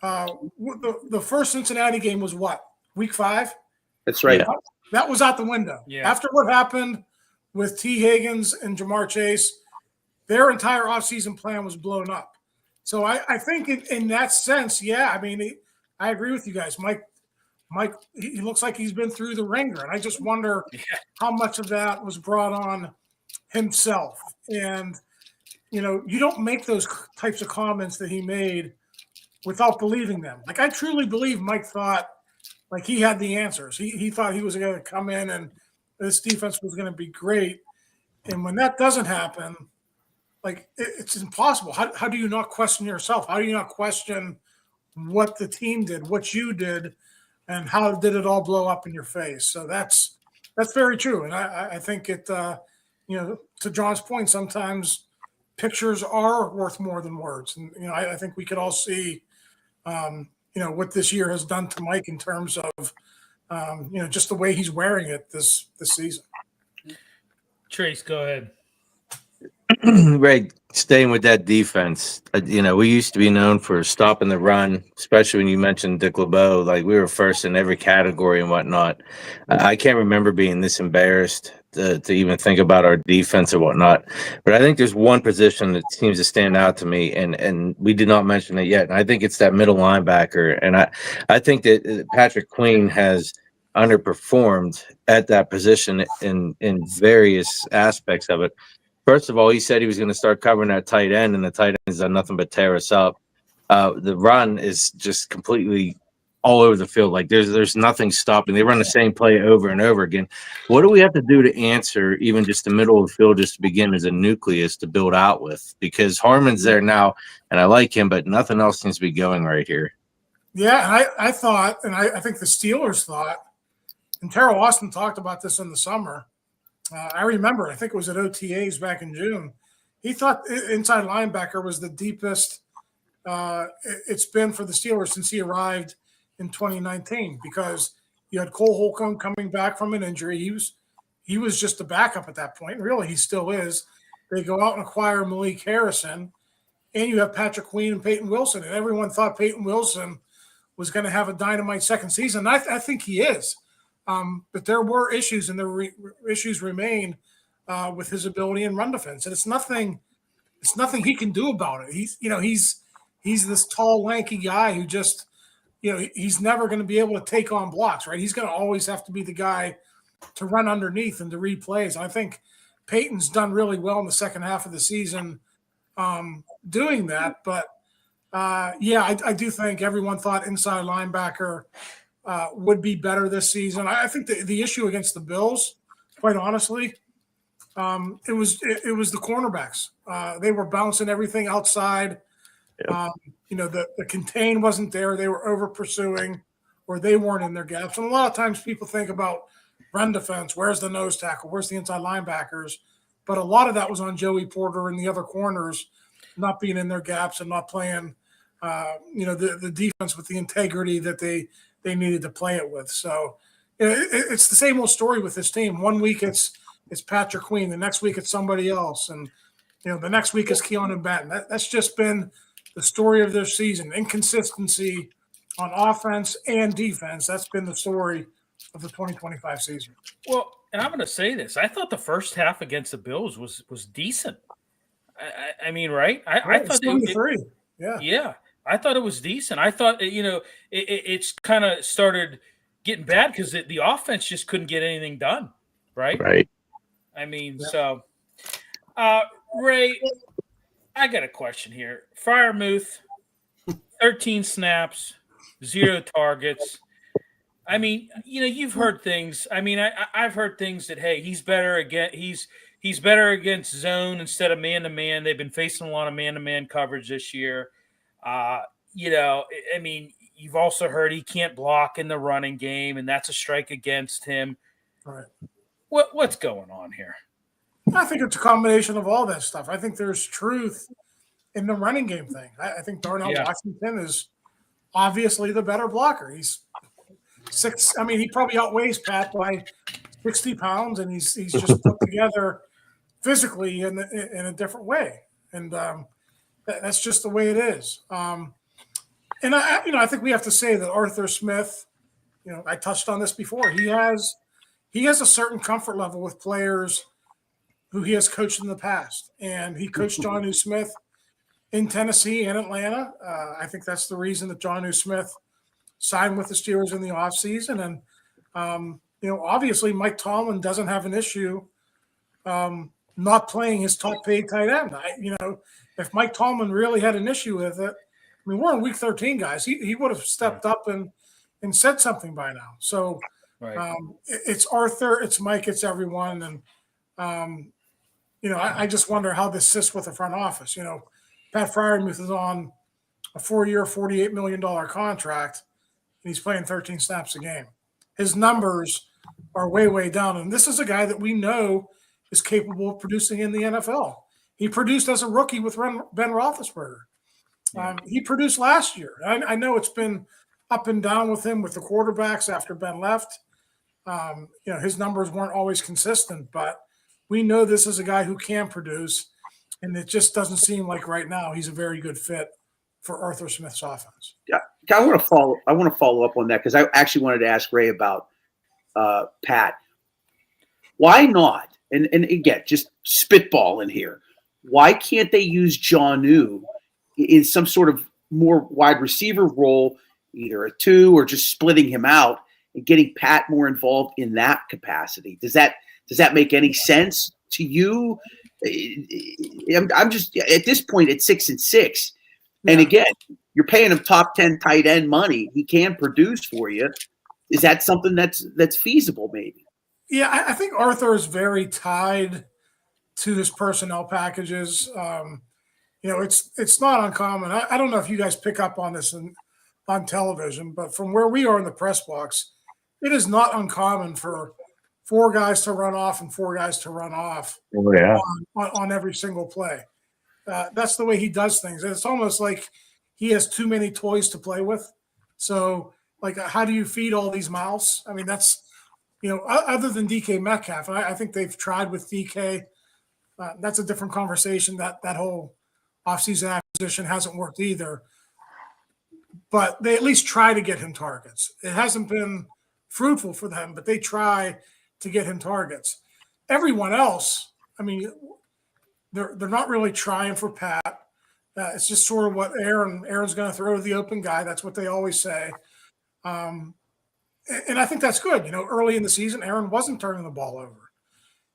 The first Cincinnati game was what? Week 5? That's right. Yeah. That was out the window. Yeah. After what happened with T. Higgins and Jamar Chase, their entire offseason plan was blown up. So I think in that sense, I mean, I agree with you guys. Mike, he looks like he's been through the ringer. And I just wonder how much of that was brought on himself. And, you don't make those types of comments that he made without believing them. Like, I truly believe Mike thought like he had the answers. He thought he was going to come in and this defense was going to be great. And when that doesn't happen, like, it's impossible. How do you not question yourself? How do you not question what the team did, what you did, and how did it all blow up in your face? So that's very true. And I think it, to John's point, sometimes pictures are worth more than words. And, I think we could all see, what this year has done to Mike in terms of, just the way he's wearing it this season. Trace, go ahead. Ray, staying with that defense, we used to be known for stopping the run, especially when you mentioned Dick LeBeau. Like, we were first in every category and whatnot. I can't remember being this embarrassed to even think about our defense or whatnot. But I think there's one position that seems to stand out to me, and we did not mention it yet. And I think it's that middle linebacker. And I think that Patrick Queen has underperformed at that position in various aspects of it. First of all, he said he was going to start covering that tight end, and the tight end has done nothing but tear us up. The run is just completely all over the field. Like, there's nothing stopping. They run the same play over and over again. What do we have to do to answer even just the middle of the field just to begin as a nucleus to build out with? Because Harmon's there now, and I like him, but nothing else seems to be going right here. Yeah, I thought, and I think the Steelers thought, and Terrell Austin talked about this in the summer. I remember, I think it was at OTAs back in June. He thought inside linebacker was the deepest it's been for the Steelers since he arrived in 2019, because you had Cole Holcomb coming back from an injury. He was just a backup at that point. Really, he still is. They go out and acquire Malik Harrison, and you have Patrick Queen and Peyton Wilson. And everyone thought Peyton Wilson was going to have a dynamite second season. I think he is. But there were issues, and issues remain with his ability in run defense, and it's nothing he can do about it. He's this tall, lanky guy who just, he's never going to be able to take on blocks, right? He's going to always have to be the guy to run underneath and to read plays. I think Peyton's done really well in the second half of the season doing that, but I do think everyone thought inside linebacker would be better this season. I think the issue against the Bills, quite honestly, it was the cornerbacks. They were bouncing everything outside. Yep. The contain wasn't there. They were over pursuing. or they weren't in their gaps. And a lot of times people think about run defense, where's the nose tackle, where's the inside linebackers? But a lot of that was on Joey Porter and the other corners not being in their gaps and not playing, the defense with the integrity that they needed to play it with. So it's the same old story with this team. 1 week it's Patrick Queen, the next week it's somebody else, and the next week is Keanu Benton. That's just been the story of their season. Inconsistency on offense and defense. That's been the story of the 2025 season. Well, and I'm going to say this. I thought the first half against the Bills was decent. I mean, right? I thought Yeah, I thought it was decent. I thought, it's kind of started getting bad because the offense just couldn't get anything done, right? Right. I mean, so Ray, I got a question here. Freiermuth, 13 snaps, 0 targets. I mean, you've heard things. I mean, I've heard things that, hey, he's better against zone instead of man-to-man. They've been facing a lot of man-to-man coverage this year. I mean, you've also heard he can't block in the running game, and that's a strike against him. Right. What's going on here? I think it's a combination of all that stuff. I think there's truth in the running game thing. I think Darnell Washington is obviously the better blocker. He's 6. I mean, he probably outweighs Pat by 60 pounds, and he's just put together physically in a different way. And that's just the way it is. And I think we have to say that Arthur Smith, I touched on this before. He has a certain comfort level with players who he has coached in the past. And he coached Jonnu Smith in Tennessee and Atlanta. I think that's the reason that Jonnu Smith signed with the Steelers in the offseason. And, obviously Mike Tomlin doesn't have an issue not playing his top paid tight end. If Mike Tomlin really had an issue with it, I mean, we're in week 13, guys. He would have stepped up and said something by now. So right. It's Arthur, it's Mike, it's everyone. And, I just wonder how this sits with the front office. Pat Freiermuth is on a 4-year, $48 million contract, and he's playing 13 snaps a game. His numbers are way, way down. And this is a guy that we know is capable of producing in the NFL. He produced as a rookie with Ben Roethlisberger. He produced last year. I know it's been up and down with him with the quarterbacks after Ben left. His numbers weren't always consistent, but we know this is a guy who can produce, and it just doesn't seem like right now he's a very good fit for Arthur Smith's offense. Yeah, I want to follow up on that because I actually wanted to ask Ray about Pat. Why not? And again, just spitball in here. Why can't they use Jonnu in some sort of more wide receiver role, either a 2 or just splitting him out and getting Pat more involved in that capacity? Does that make any sense to you? I'm just at this point at 6-6, and again, you're paying him top 10 tight end money. He can produce for you. Is that something that's feasible? Maybe. Yeah, I think Arthur is very tied to his personnel packages. It's not uncommon. I don't know if you guys pick up on this on television, but from where we are in the press box, it is not uncommon for 4 guys to run off and 4 guys to run off on every single play. That's the way he does things. And it's almost like he has too many toys to play with. So, how do you feed all these mouths? I mean, that's, other than DK Metcalf, and I think they've tried with DK. That's a different conversation. That whole offseason acquisition hasn't worked either. But they at least try to get him targets. It hasn't been fruitful for them, but they try to get him targets. Everyone else, I mean, they're not really trying for Pat. It's just sort of what Aaron's going to throw to the open guy. That's what they always say. And I think that's good. Early in the season, Aaron wasn't turning the ball over.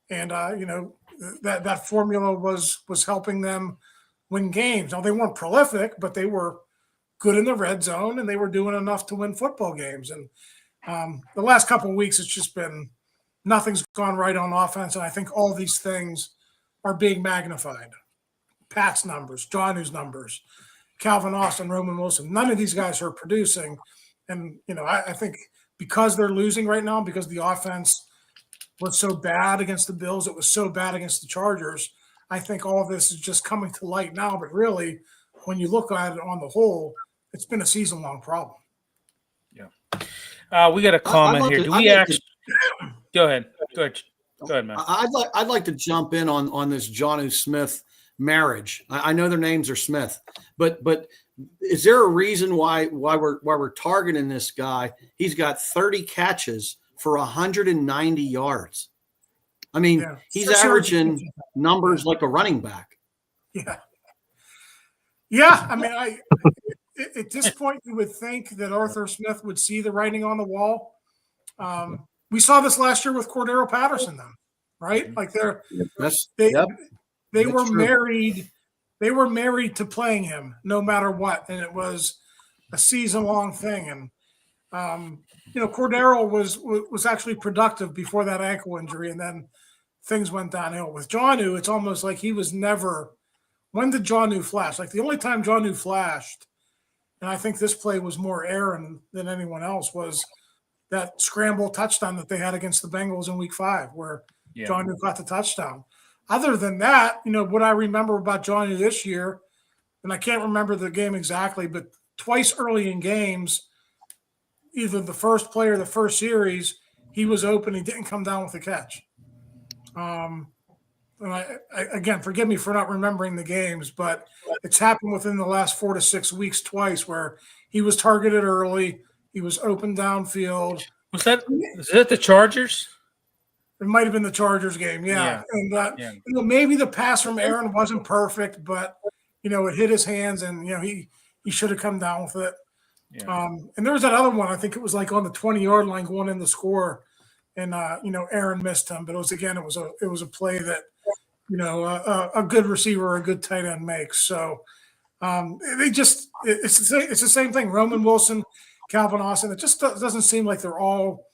And, that formula was helping them win games. Now, they weren't prolific, but they were good in the red zone, and they were doing enough to win football games. And the last couple of weeks, it's just been nothing's gone right on offense, and I think all these things are being magnified. Pat's numbers, Jonnu's numbers, Calvin Austin, Roman Wilson. None of these guys are producing, And, I think because they're losing right now, because the offense was so bad against the Bills, it was so bad against the Chargers, I think all of this is just coming to light now. But really, when you look at it on the whole, it's been a season-long problem. Yeah. We got a comment here. Do we actually – go ahead. Go ahead, man. I'd like to jump in on this Jonnu Smith marriage. I know their names are Smith, but is there a reason why we're targeting this guy? He's got 30 catches for 190 yards. I mean, he's averaging numbers like a running back. Yeah. Yeah. I mean, at this point, you would think that Arthur Smith would see the writing on the wall. We saw this last year with Cordero Patterson, then, right? Like they were married. They were married to playing him no matter what, and it was a season-long thing. And Cordero was actually productive before that ankle injury, and then things went downhill. With Jonnu, it's almost like he was never. When did Jonnu flash? Like the only time Jonnu flashed, and I think this play was more Aaron than anyone else, was that scramble touchdown that they had against the Bengals in Week 5, where Jonnu got the touchdown. Other than that, what I remember about Jonnu this year, and I can't remember the game exactly, but twice early in games, either the first play or the first series, he was open. He didn't come down with a catch. And I again, forgive me for not remembering the games, but it's happened within the last 4 to 6 weeks twice where he was targeted early. He was open downfield. Was that the Chargers? It might have been the Chargers game, yeah. And maybe the pass from Aaron wasn't perfect, but it hit his hands, and he should have come down with it. Yeah. And there was that other one. I think it was like on the 20-yard line going in the score, and Aaron missed him. But it was a play that a good receiver or a good tight end makes. So it's the same thing. Roman Wilson, Calvin Austin. It just doesn't seem like they're all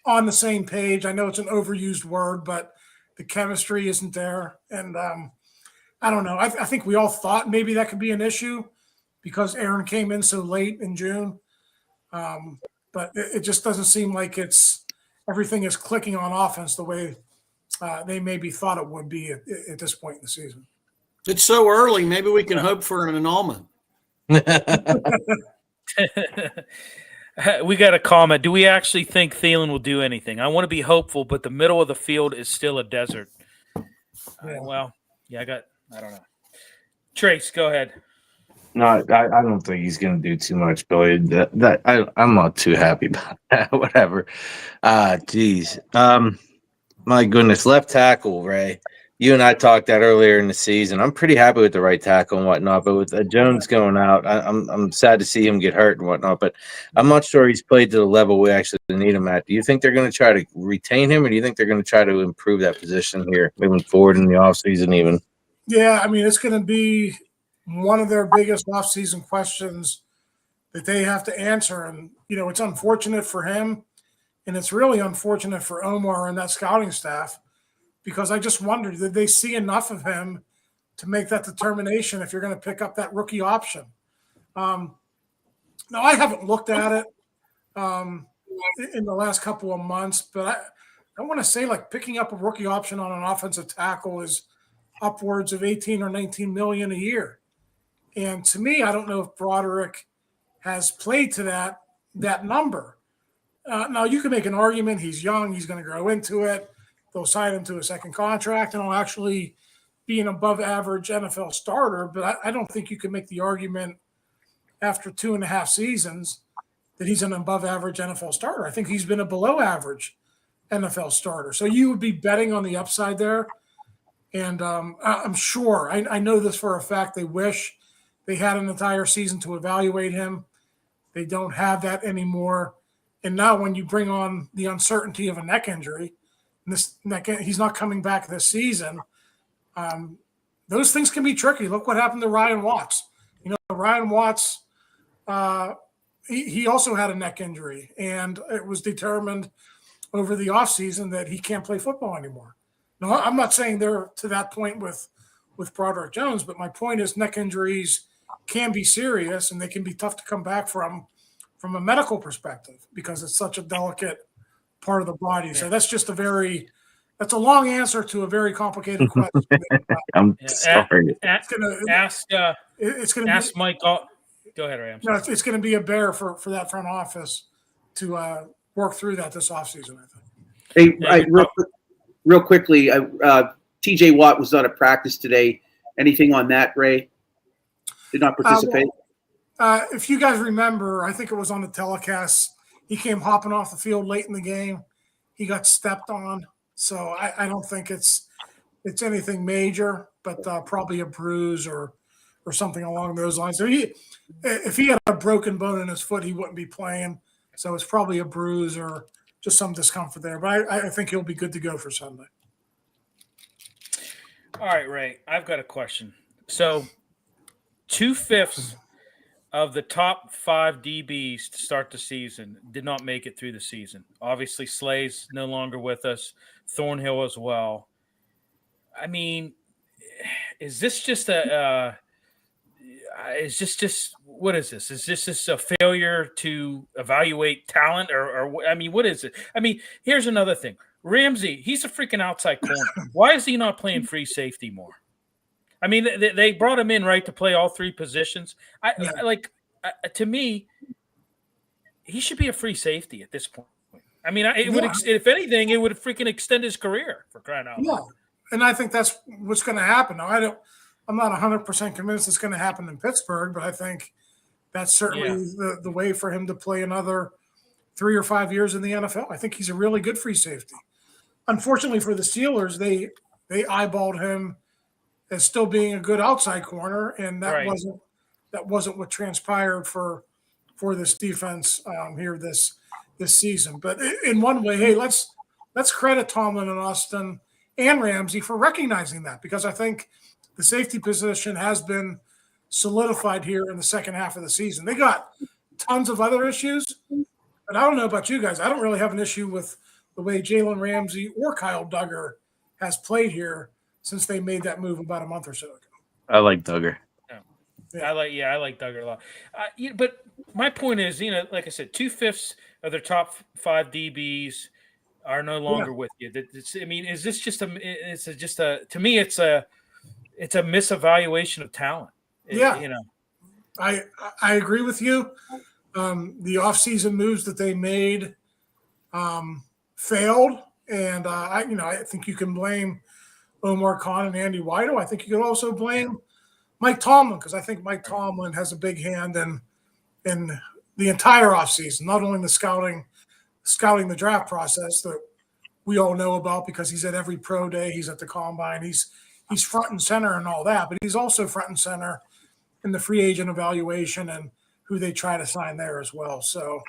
on the same page. I know it's an overused word, but the chemistry isn't there. And I don't know. I think we all thought maybe that could be an issue because Aaron came in so late in June. But it just doesn't seem like everything is clicking on offense the way they maybe thought it would be at this point in the season. It's so early. Maybe we can hope for an annulment. We got a comment. Do we actually think Thielen will do anything? I want to be hopeful, but the middle of the field is still a desert. I don't know. Trace, go ahead. No, I don't think he's going to do too much, Billy. I'm not too happy about that. Whatever. Geez. My goodness, left tackle, Ray. You and I talked that earlier in the season. I'm pretty happy with the right tackle and whatnot, but with Jones going out, I'm sad to see him get hurt and whatnot. But I'm not sure he's played to the level we actually need him at. Do you think they're going to try to retain him, or do you think they're going to try to improve that position here moving forward in the offseason even? Yeah, I mean, it's going to be one of their biggest offseason questions that they have to answer. And, it's unfortunate for him, and it's really unfortunate for Omar and that scouting staff. Because I just wondered, did they see enough of him to make that determination if you're going to pick up that rookie option? Now, I haven't looked at it in the last couple of months, but I want to say like picking up a rookie option on an offensive tackle is upwards of 18 or 19 million a year. And to me, I don't know if Broderick has played to that number. Now, you can make an argument. He's young. He's going to grow into it. They'll sign him to a second contract, and he'll actually be an above-average NFL starter. But I don't think you can make the argument after 2.5 seasons that he's an above-average NFL starter. I think he's been a below-average NFL starter. So you would be betting on the upside there. And I'm sure, I know this for a fact, they wish they had an entire season to evaluate him. They don't have that anymore. And now when you bring on the uncertainty of a neck injury, he's not coming back this season. Those things can be tricky. Look what happened to Ryan Watts. Ryan Watts, he also had a neck injury, and it was determined over the offseason that he can't play football anymore. Now, I'm not saying they're to that point with Broderick Jones, but my point is neck injuries can be serious and they can be tough to come back from a medical perspective because it's such a delicate part of the body. So that's just that's a long answer to a very complicated question. I'm sorry. Ask Mike. Go ahead, Rams. No, it's going to be a bear for that front office to work through that this offseason, I think. Hey, real quickly, T.J. Watt was not at practice today. Anything on that, Ray? Did not participate? If you guys remember, I think it was on the telecast, he came hopping off the field late in the game. He got stepped on. So I don't think it's anything major, but probably a bruise or something along those lines. So if he had a broken bone in his foot, he wouldn't be playing. So it's probably a bruise or just some discomfort there. But I think he'll be good to go for Sunday. All right, Ray, I've got a question. So 2/5 of the top 5 DBs to start the season did not make it through the season. Obviously, Slay's no longer with us. Thornhill as well. I mean, is this just what is this? Is this just a failure to evaluate talent or I mean, what is it? I mean, here's another thing. Ramsey, he's a freaking outside corner. Why is he not playing free safety more? I mean, they brought him in, right, to play all 3 positions. To me, he should be a free safety at this point. I mean, if anything, it would freaking extend his career, for crying out loud. And I think that's what's going to happen. Now, I'm not 100% convinced it's going to happen in Pittsburgh, but I think that's certainly the way for him to play another 3 or 5 years in the NFL. I think he's a really good free safety. Unfortunately for the Steelers, they eyeballed him as still being a good outside corner, and that wasn't what transpired for this defense here this season. But in one way, hey, let's credit Tomlin and Austin and Ramsey for recognizing that, because I think the safety position has been solidified here in the second half of the season. They got tons of other issues, but I don't know about you guys. I don't really have an issue with the way Jalen Ramsey or Kyle Duggar has played here since they made that move about a month or so ago. I like Duggar. I like Duggar a lot. But my point is, like I said, 2/5 of their top 5 DBs are no longer with you. Is this just to me, it's a misevaluation of talent. I agree with you. The offseason moves that they made failed, and I think you can blame Omar Khan and Andy Weidel. I think you could also blame Mike Tomlin, because I think Mike Tomlin has a big hand in the entire offseason, not only the scouting the draft process that we all know about because he's at every pro day, he's at the combine, he's front and center and all that, but he's also front and center in the free agent evaluation and who they try to sign there as well. So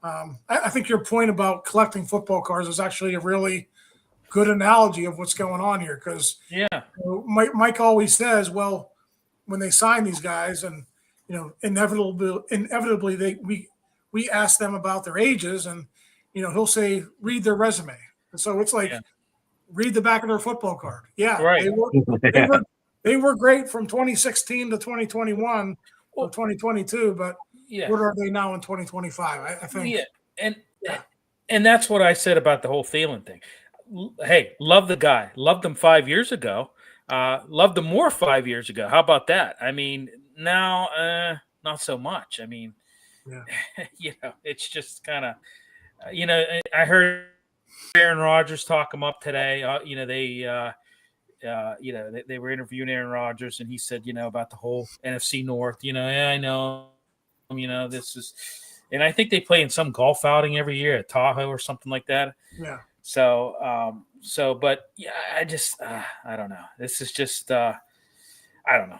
I think your point about collecting football cards is actually a really good analogy of what's going on here, because Mike always says, well, when they sign these guys and inevitably we ask them about their ages, and he'll say read their resume, and so it's like read the back of their football card. Right. They were great from 2016 to 2021 or 2022, but what are they now in 2025? I think. And that's what I said about the whole Thielen thing. Hey, love the guy. Loved him 5 years ago. Loved him more 5 years ago. How about that? I mean, now not so much. I mean, it's just kind of, I heard Aaron Rodgers talk him up today. They were interviewing Aaron Rodgers, and he said, about the whole NFC North. I know, this is, and I think they play in some golf outing every year at Tahoe or something like that. Yeah. So, but I just, I don't know. This is just, I don't know.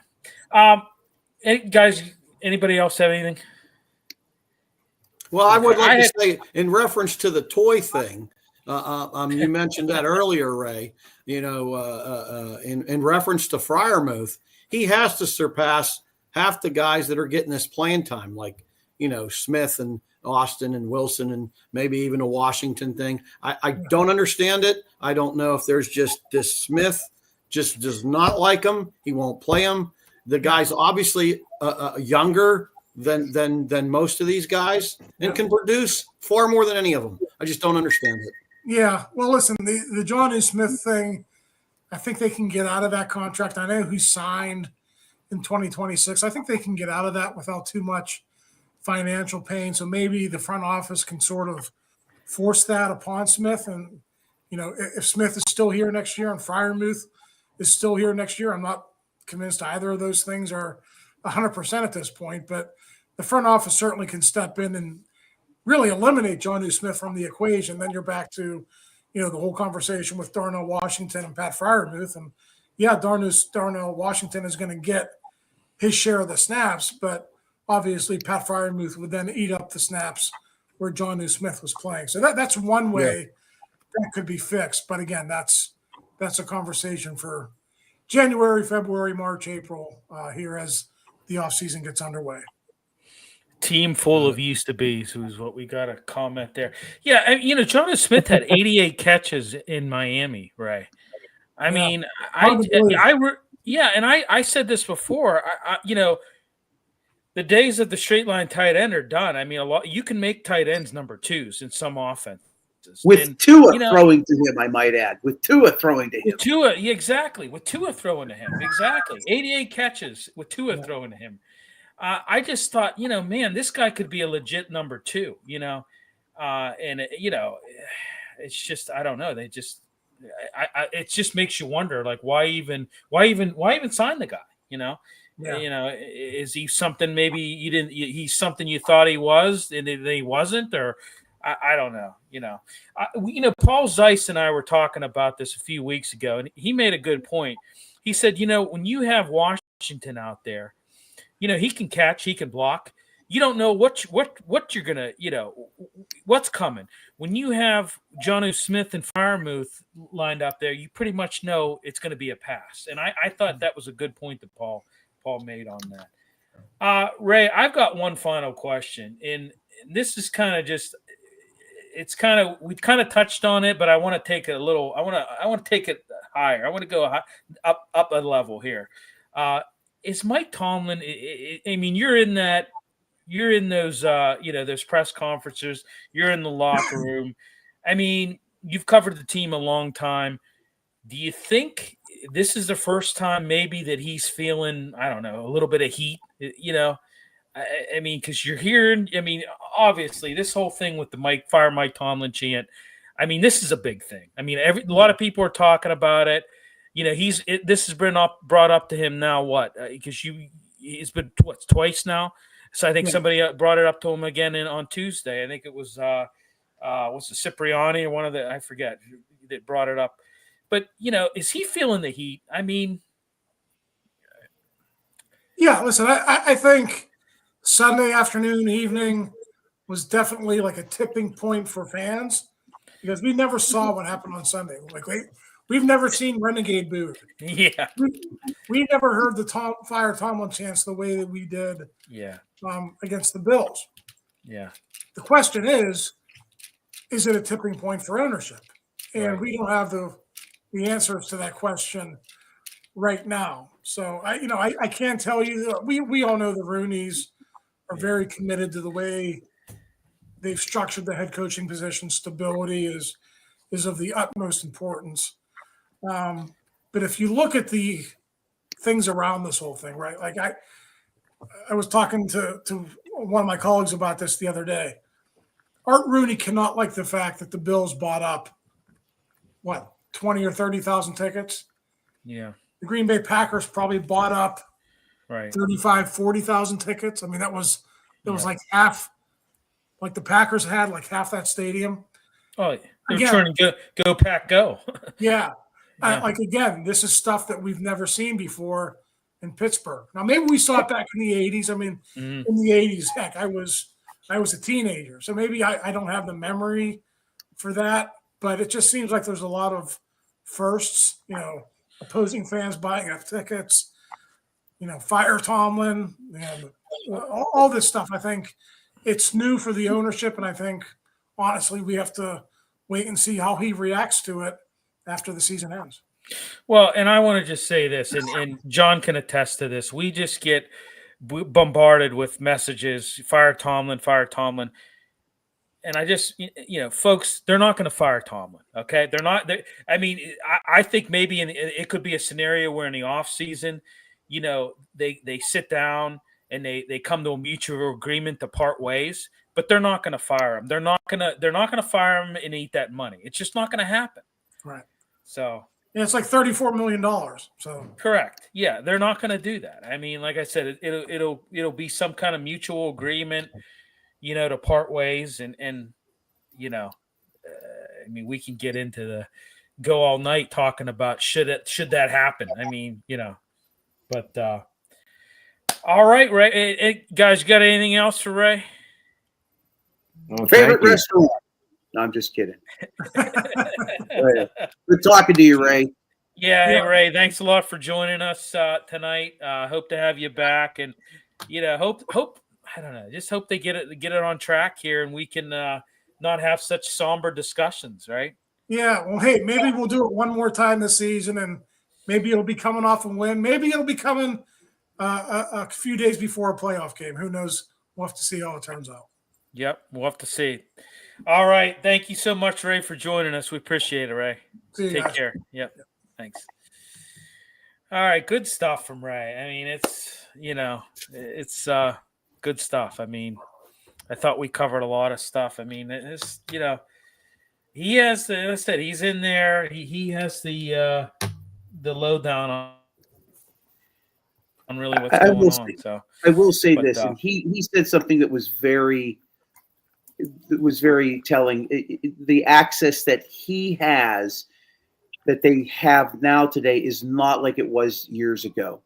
Guys, anybody else have anything? Well, I would like to say, in reference to the toy thing, you mentioned that earlier, Ray. In reference to Freiermuth, he has to surpass half the guys that are getting this playing time, like Smith and Austin and Wilson, and maybe even a Washington thing. I don't understand it. I don't know if there's just this Smith just does not like him. He won't play him. The guy's obviously younger than most of these guys and can produce far more than any of them. I just don't understand it. Yeah. Well, listen, the Jonnu Smith thing, I think they can get out of that contract. I know he's signed in 2026. I think they can get out of that without too much financial pain. So maybe the front office can sort of force that upon Smith. And, if Smith is still here next year and Freiermuth is still here next year, I'm not convinced either of those things are 100% at this point. But the front office certainly can step in and really eliminate Jonnu Smith from the equation. Then you're back to, the whole conversation with Darnell Washington and Pat Freiermuth. And yeah, Darnell Washington is going to get his share of the snaps, but obviously Pat Freiermuth would then eat up the snaps where Jonnu Smith was playing. So that's one way that could be fixed. But again, that's a conversation for January, February, March, April here as the offseason gets underway. Team full of used to be's, who's what we got a comment there. Yeah, and, Jonnu Smith had 88 catches in Miami, Ray. I mean, I said this before. The days of the straight line tight end are done. I mean, you can make tight ends number twos in some offenses. With Tua throwing to him, I might add. With Tua throwing to him. With Tua, exactly. With Tua throwing to him. Exactly. 88 catches with Tua throwing to him. I just thought, man, this guy could be a legit number two, it's just, I don't know. They just, it just makes you wonder, like, why even sign the guy, Yeah. Is he something maybe he's something you thought he was and he wasn't, or I don't know, Paul Zeiss and I were talking about this a few weeks ago, and he made a good point. He said, when you have Washington out there, he can catch, he can block. You don't know what you're gonna, what's coming. When you have Jonnu Smith and Freiermuth lined up there, you pretty much know it's going to be a pass. And I thought that was a good point that Paul made on that. Ray, I've got one final question, and this is kind of just, we kind of touched on it, but I want to take it a little. I want to take it higher. I want to go up a level here. Is Mike Tomlin? I mean, you're in those, those press conferences. You're in the locker room. I mean, you've covered the team a long time. Do you think this is the first time maybe that he's feeling, I don't know, a little bit of heat? I mean, because you're hearing. I mean, obviously, this whole thing with the Mike Tomlin chant. I mean, this is a big thing. I mean, a lot of people are talking about it. This has been brought up to him now. What? Because he's been twice now. So I think somebody brought it up to him again on Tuesday. I think it was what's the Cipriani or one of the, I forget, that brought it up. But is he feeling the heat? I mean, yeah. Listen, I think Sunday afternoon, evening was definitely like a tipping point for fans because we never saw what happened on Sunday. Like we've never seen Renegade booed. Yeah. We never heard the Fire Tomlin chants the way that we did against the Bills. Yeah. The question is it a tipping point for ownership? And we don't have the answers to that question right now. So, I can't tell you that we all know the Rooneys are very committed to the way they've structured the head coaching position. Stability is of the utmost importance. But if you look at the things around this whole thing, right? Like I was talking to one of my colleagues about this the other day. Art Rooney cannot like the fact that the Bills bought up 20 or 30,000 tickets. Yeah. The Green Bay Packers probably bought up 40,000 tickets. I mean, it was like half, like the Packers had like half that stadium. Oh, they're trying to go Pack, go. Yeah. Again, this is stuff that we've never seen before in Pittsburgh. Now, maybe we saw it back in the 80s. I mean, in the 80s, heck, I was a teenager. So maybe I don't have the memory for that. But it just seems like there's a lot of firsts, opposing fans buying up tickets, fire Tomlin, all this stuff. I think it's new for the ownership. And I think, honestly, we have to wait and see how he reacts to it after the season ends. Well, and I want to just say this, and John can attest to this. We just get bombarded with messages, fire Tomlin, fire Tomlin. And I just, folks, they're not going to fire Tomlin. Okay. They're not. I mean, I think maybe it could be a scenario where in the off season, they sit down and they come to a mutual agreement to part ways, but they're not going to fire him. They're not going to fire him and eat that money. It's just not going to happen. Right. So. Yeah, it's like $34 million. So correct. Yeah, they're not going to do that. I mean, like I said, it'll be some kind of mutual agreement, to part ways, and I mean, we can get into the go all night talking about should that happen. I mean, but all right, Ray. Guys, got anything else for Ray? Well, Favorite restaurant? No, I'm just kidding. Good talking to you, Ray. Yeah, hey, Ray, thanks a lot for joining us tonight. Hope to have you back, and hope I don't know, just hope they get it on track here, and we can not have such somber discussions, right? Yeah, well, hey, maybe we'll do it one more time this season, and maybe it'll be coming off a win. Maybe it'll be coming a few days before a playoff game. Who knows? We'll have to see how it turns out. Yep, we'll have to see. All right. Thank you so much, Ray, for joining us. We appreciate it, Ray. Take care. Yep. Thanks. All right. Good stuff from Ray. I mean, it's good stuff. I mean, I thought we covered a lot of stuff. I mean, it's, he has the, as I said, he's in there. He has the lowdown on really what's going on. So I will say this, and he said something that was very telling. The access that he has, that they have now today, is not like it was years ago.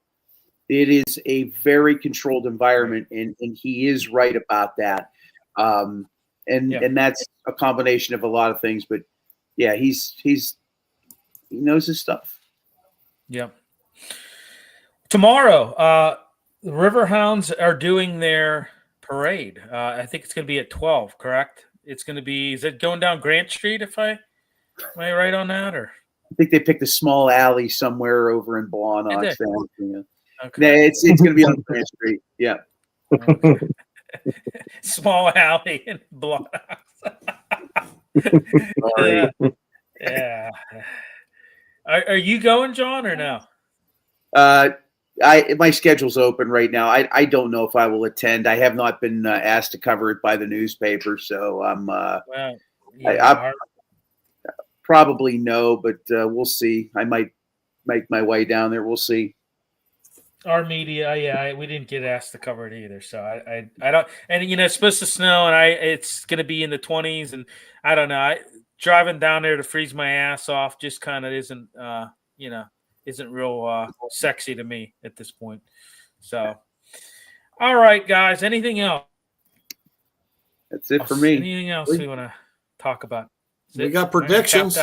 It is a very controlled environment, and he is right about that. And that's a combination of a lot of things, but yeah, he knows his stuff. Yeah. Tomorrow, the Riverhounds are doing their parade. I think it's going to be at 12, correct? It's going to be, is it going down Grant Street, am I right on that? Or I think they picked a small alley somewhere over in Blawnox. Okay. It's going to be on Grant Street. Yeah. Okay. Small alley in Blawnox. Yeah. Are you going, John, or no? My schedule's open right now. I don't know if I will attend. I have not been asked to cover it by the newspaper, so I'm probably no, but we'll see. I might make my way down there. We'll see. Our media, we didn't get asked to cover it either, so I don't. And it's supposed to snow, and it's going to be in the 20s, and I don't know. Driving down there to freeze my ass off just kind of isn't real sexy to me at this point. So, all right, guys. Anything else? That's it for me. Anything else we want to talk about? We got predictions.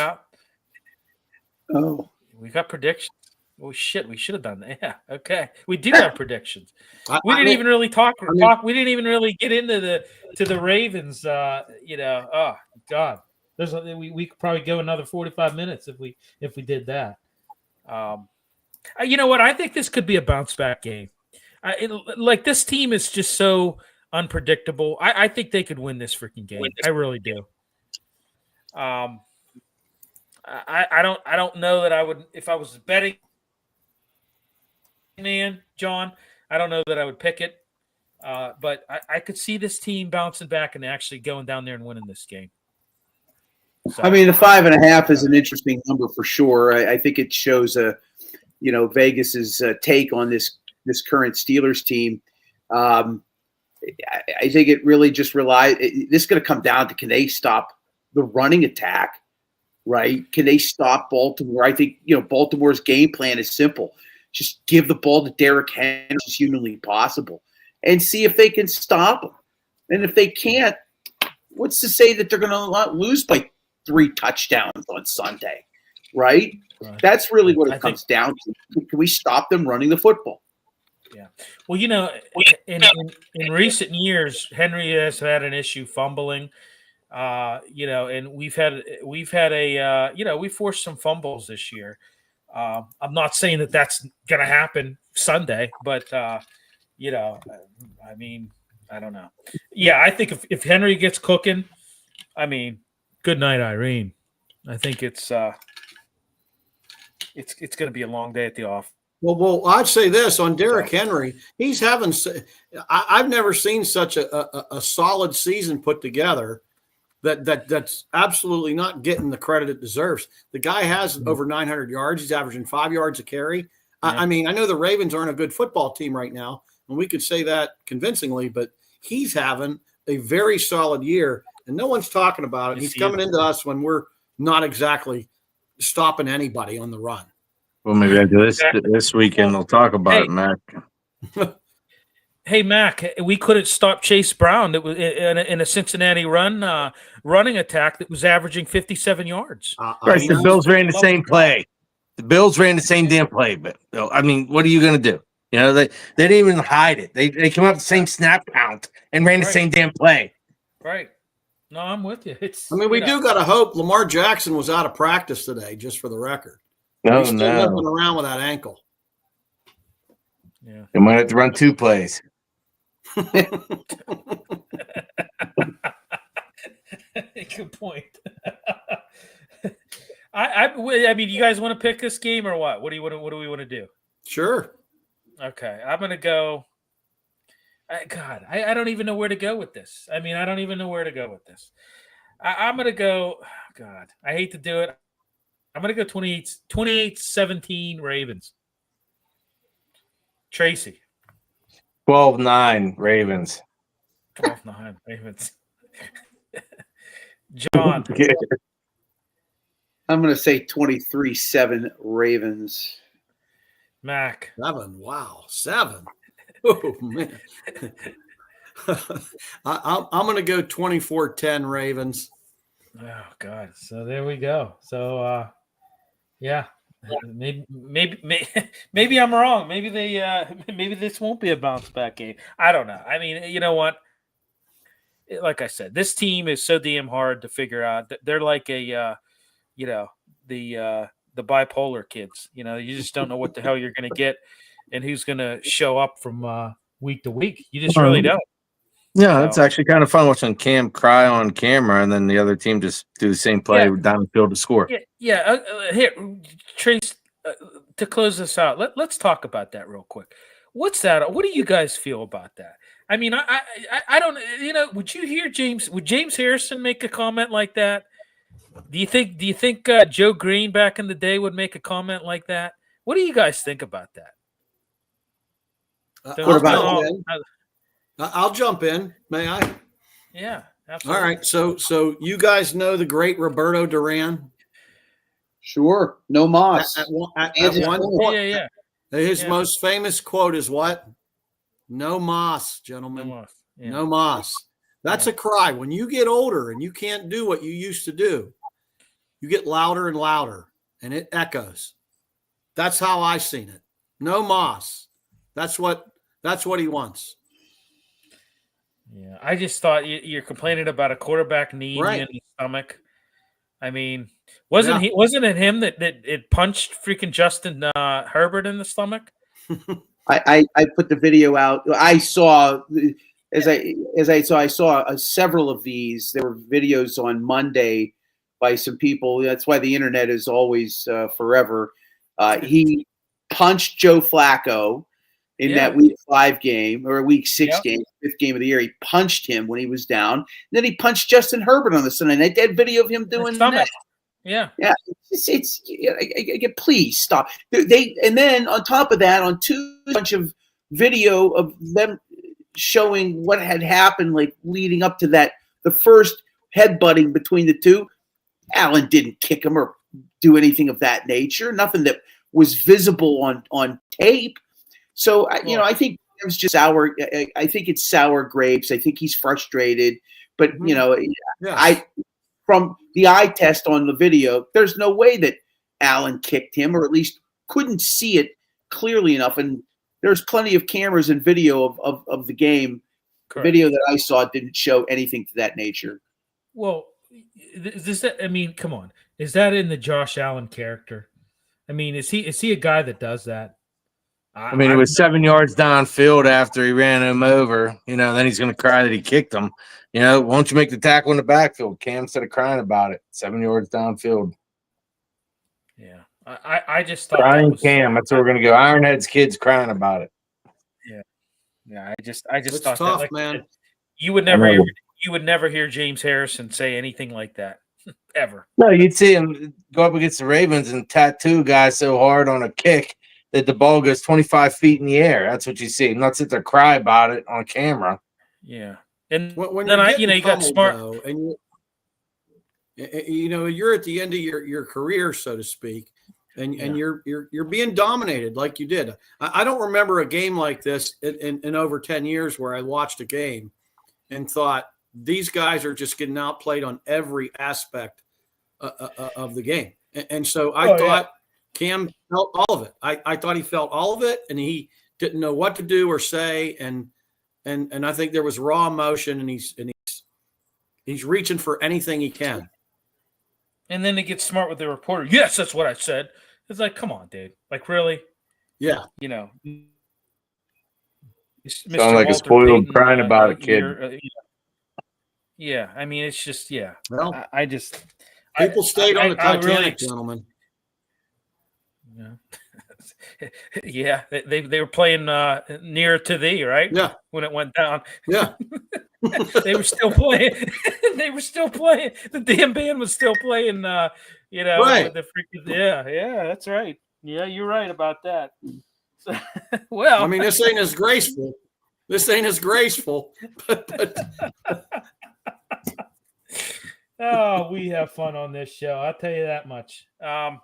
Oh, we got predictions. Oh shit! We should have done that. Yeah. Okay. We do have predictions. We didn't even really talk. We didn't even really get into the Ravens. Oh God. We could probably go another 45 minutes if we did that. You know what? I think this could be a bounce back game. This team is just so unpredictable. I think they could win this freaking game. I really do. I don't know that I would, if I was betting man, John, I don't know that I would pick it. But I could see this team bouncing back and actually going down there and winning this game. So, I mean, the 5.5 is an interesting number for sure. I think it shows Vegas's take on this current Steelers team. I think it really just relies. This is going to come down to, can they stop the running attack, right? Can they stop Baltimore? I think Baltimore's game plan is simple: just give the ball to Derrick Henry as humanly possible, and see if they can stop him. And if they can't, what's to say that they're going to lose by 3 touchdowns on Sunday, right? That's really what it comes down to. Can we stop them running the football? Yeah. Well, in recent years, Henry has had an issue fumbling, and we forced some fumbles this year. I'm not saying that that's going to happen Sunday, but you know, I mean, I don't know. Yeah, I think if Henry gets cooking, I mean, good night, Irene. I think it's going to be a long day at the office. Well, I'd say this on Derrick Henry. He's having. I've never seen such a solid season put together. That's absolutely not getting the credit it deserves. The guy has over 900 yards. He's averaging 5 yards a carry. Yeah. I mean, I know the Ravens aren't a good football team right now, and we could say that convincingly, but he's having a very solid year, and no one's talking about it. He's coming into us when we're not exactly stopping anybody on the run. Well, maybe after this weekend we'll talk about it, Mac. Hey, Mac, we couldn't stop Chase Brown. That was in a Cincinnati running attack that was averaging 57 yards. Right, the Bills ran the same play. The Bills ran the same damn play. But I mean, what are you going to do? You know, they didn't even hide it. They came up with the same snap count and ran the same damn play. Right. No, I'm with you. We do got to hope Lamar Jackson was out of practice today, just for the record. He's still limping around with that ankle. Yeah. They might have to run 2 plays. Good point. I mean, you guys want to pick this game or what? What do we want to do? Sure. Okay, I'm gonna go. God, I don't even know where to go with this. I mean, I don't even know where to go with this. I'm gonna go. God, I hate to do it. I'm gonna go 28-17 Ravens. Tracy. 12-9 Ravens. 12-9 Ravens. John. I'm going to say 23-7 Ravens. Mac. 7. Wow. 7. Oh, man. I'm going to go 24-10 Ravens. Oh, God. So there we go. So, yeah. Maybe I'm wrong. Maybe maybe this won't be a bounce back game. I don't know. I mean, you know what? Like I said, this team is so damn hard to figure out. They're like the bipolar kids. You know, you just don't know what the hell you're going to get and who's going to show up from week to week. You just really don't. Yeah, it's actually kind of fun watching Cam cry on camera, and then the other team just do the same play down the field to score. Yeah. Here, Trace, to close this out, let's talk about that real quick. What's that? What do you guys feel about that? I mean, I don't. You know, would you hear James? Would James Harrison make a comment like that? Do you think Joe Green back in the day would make a comment like that? What do you guys think about that? I'll jump in. May I? Yeah, absolutely. All right. So you guys know the great Roberto Duran? Sure. No Moss. At one point, Yeah. His most famous quote is what? No Moss, gentlemen. No Moss. Yeah. No Moss. That's a cry. When you get older and you can't do what you used to do, you get louder and louder, and it echoes. That's how I seen it. No Moss. That's what he wants. Yeah, I just thought you're complaining about a quarterback knee in the stomach. I mean, wasn't it him that it punched freaking Justin Herbert in the stomach? I put the video out. I saw several of these. There were videos on Monday by some people. That's why the internet is always forever. He punched Joe Flacco in that week 5 game or week 6 game, 5th game of the year. He punched him when he was down. And then he punched Justin Herbert on the Sunday night. That video of him doing that. Yeah. It's please stop. And then on top of that, on bunch of video of them showing what had happened, like leading up to that, the first headbutting between the two. Allen didn't kick him or do anything of that nature. Nothing that was visible on tape. So I think it was just sour. I think it's sour grapes. I think he's frustrated. But from the eye test on the video, there's no way that Allen kicked him, or at least couldn't see it clearly enough. And there's plenty of cameras and video of the game. Correct. Video that I saw didn't show anything to that nature. Well, come on. Is that in the Josh Allen character? I mean, is he a guy that does that? I mean, it was 7 yards downfield after he ran him over. Then he's going to cry that he kicked him. Why don't you make the tackle in the backfield, Cam, instead of crying about it? 7 yards downfield. Yeah, I just thought Crying that was, Cam. That's where we're going to go. Ironhead's kids crying about it. Yeah, I just It's thought tough, that, man. you would never hear James Harrison say anything like that ever. No, you'd see him go up against the Ravens and tattoo a guy so hard on a kick that the ball goes 25 feet in the air. That's what you see. Not sit there cry about it on camera. Yeah, and When then you're you got pummeled, smart. though, and you're at the end of your career, so to speak, and you're being dominated like you did. I don't remember a game like this in over 10 years where I watched a game and thought these guys are just getting outplayed on every aspect of the game. And so I thought Cam felt all of it. I thought he felt all of it, and he didn't know what to do or say. And I think there was raw emotion, and he's reaching for anything he can. And then he gets smart with the reporter. Yes, that's what I said. It's like, come on, dude. Like, really? Yeah. Sound like a spoiled crying about it kid. Yeah, I mean, it's just, yeah. Well, People stayed on the Titanic, gentlemen. Yeah, they were playing Nearer to Thee, right? Yeah. When it went down. Yeah. They were still playing. They were still playing. The damn band was still playing. Right. With the freaking, yeah, that's right. Yeah, you're right about that. So, well, I mean, this ain't as graceful. But oh, we have fun on this show. I'll tell you that much. All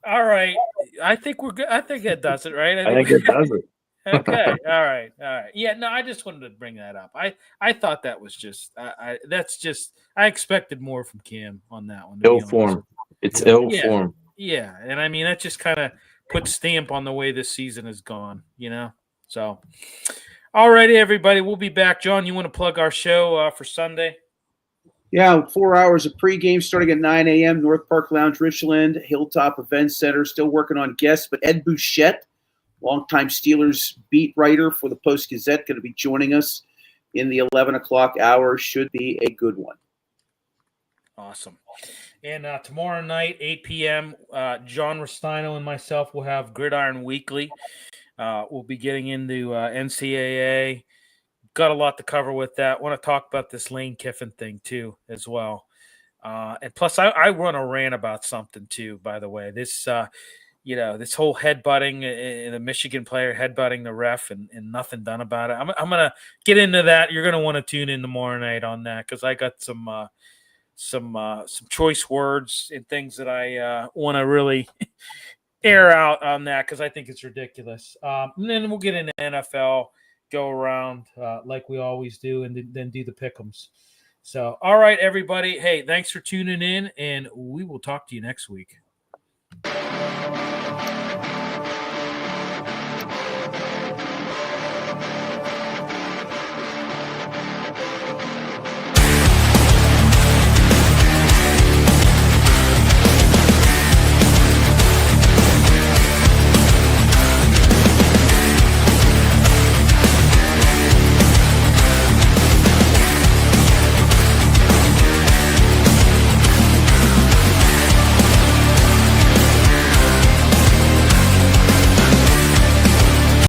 right, I think we're good. I think that does it, right? I think it does it. Okay. All right. Yeah. No, I just wanted to bring that up. I thought that was just. I expected more from Cam on that one. Ill form. It's ill form. Yeah, and I mean that just kind of puts stamp on the way this season has gone. So. All righty, everybody. We'll be back. John, you want to plug our show for Sunday? Yeah, 4 hours of pregame starting at 9 a.m. North Park Lounge, Richland, Hilltop Event Center. Still working on guests, but Ed Bouchette, longtime Steelers beat writer for the Post-Gazette, going to be joining us in the 11 o'clock hour. Should be a good one. Awesome. And tomorrow night, 8 p.m., John Restino and myself will have Gridiron Weekly. We'll be getting into NCAA. Got a lot to cover with that. Want to talk about this Lane Kiffin thing too, as well. And plus, I run a rant about something too. By the way, this this whole headbutting, the Michigan player headbutting the ref, and nothing done about it. I'm gonna get into that. You're gonna want to tune in tomorrow night on that because I got some choice words and things that I want to really air out on that because I think it's ridiculous. And then we'll get into NFL. Go around like we always do, and then do the pick'ems. So, all right, everybody. Hey, thanks for tuning in, and we will talk to you next week.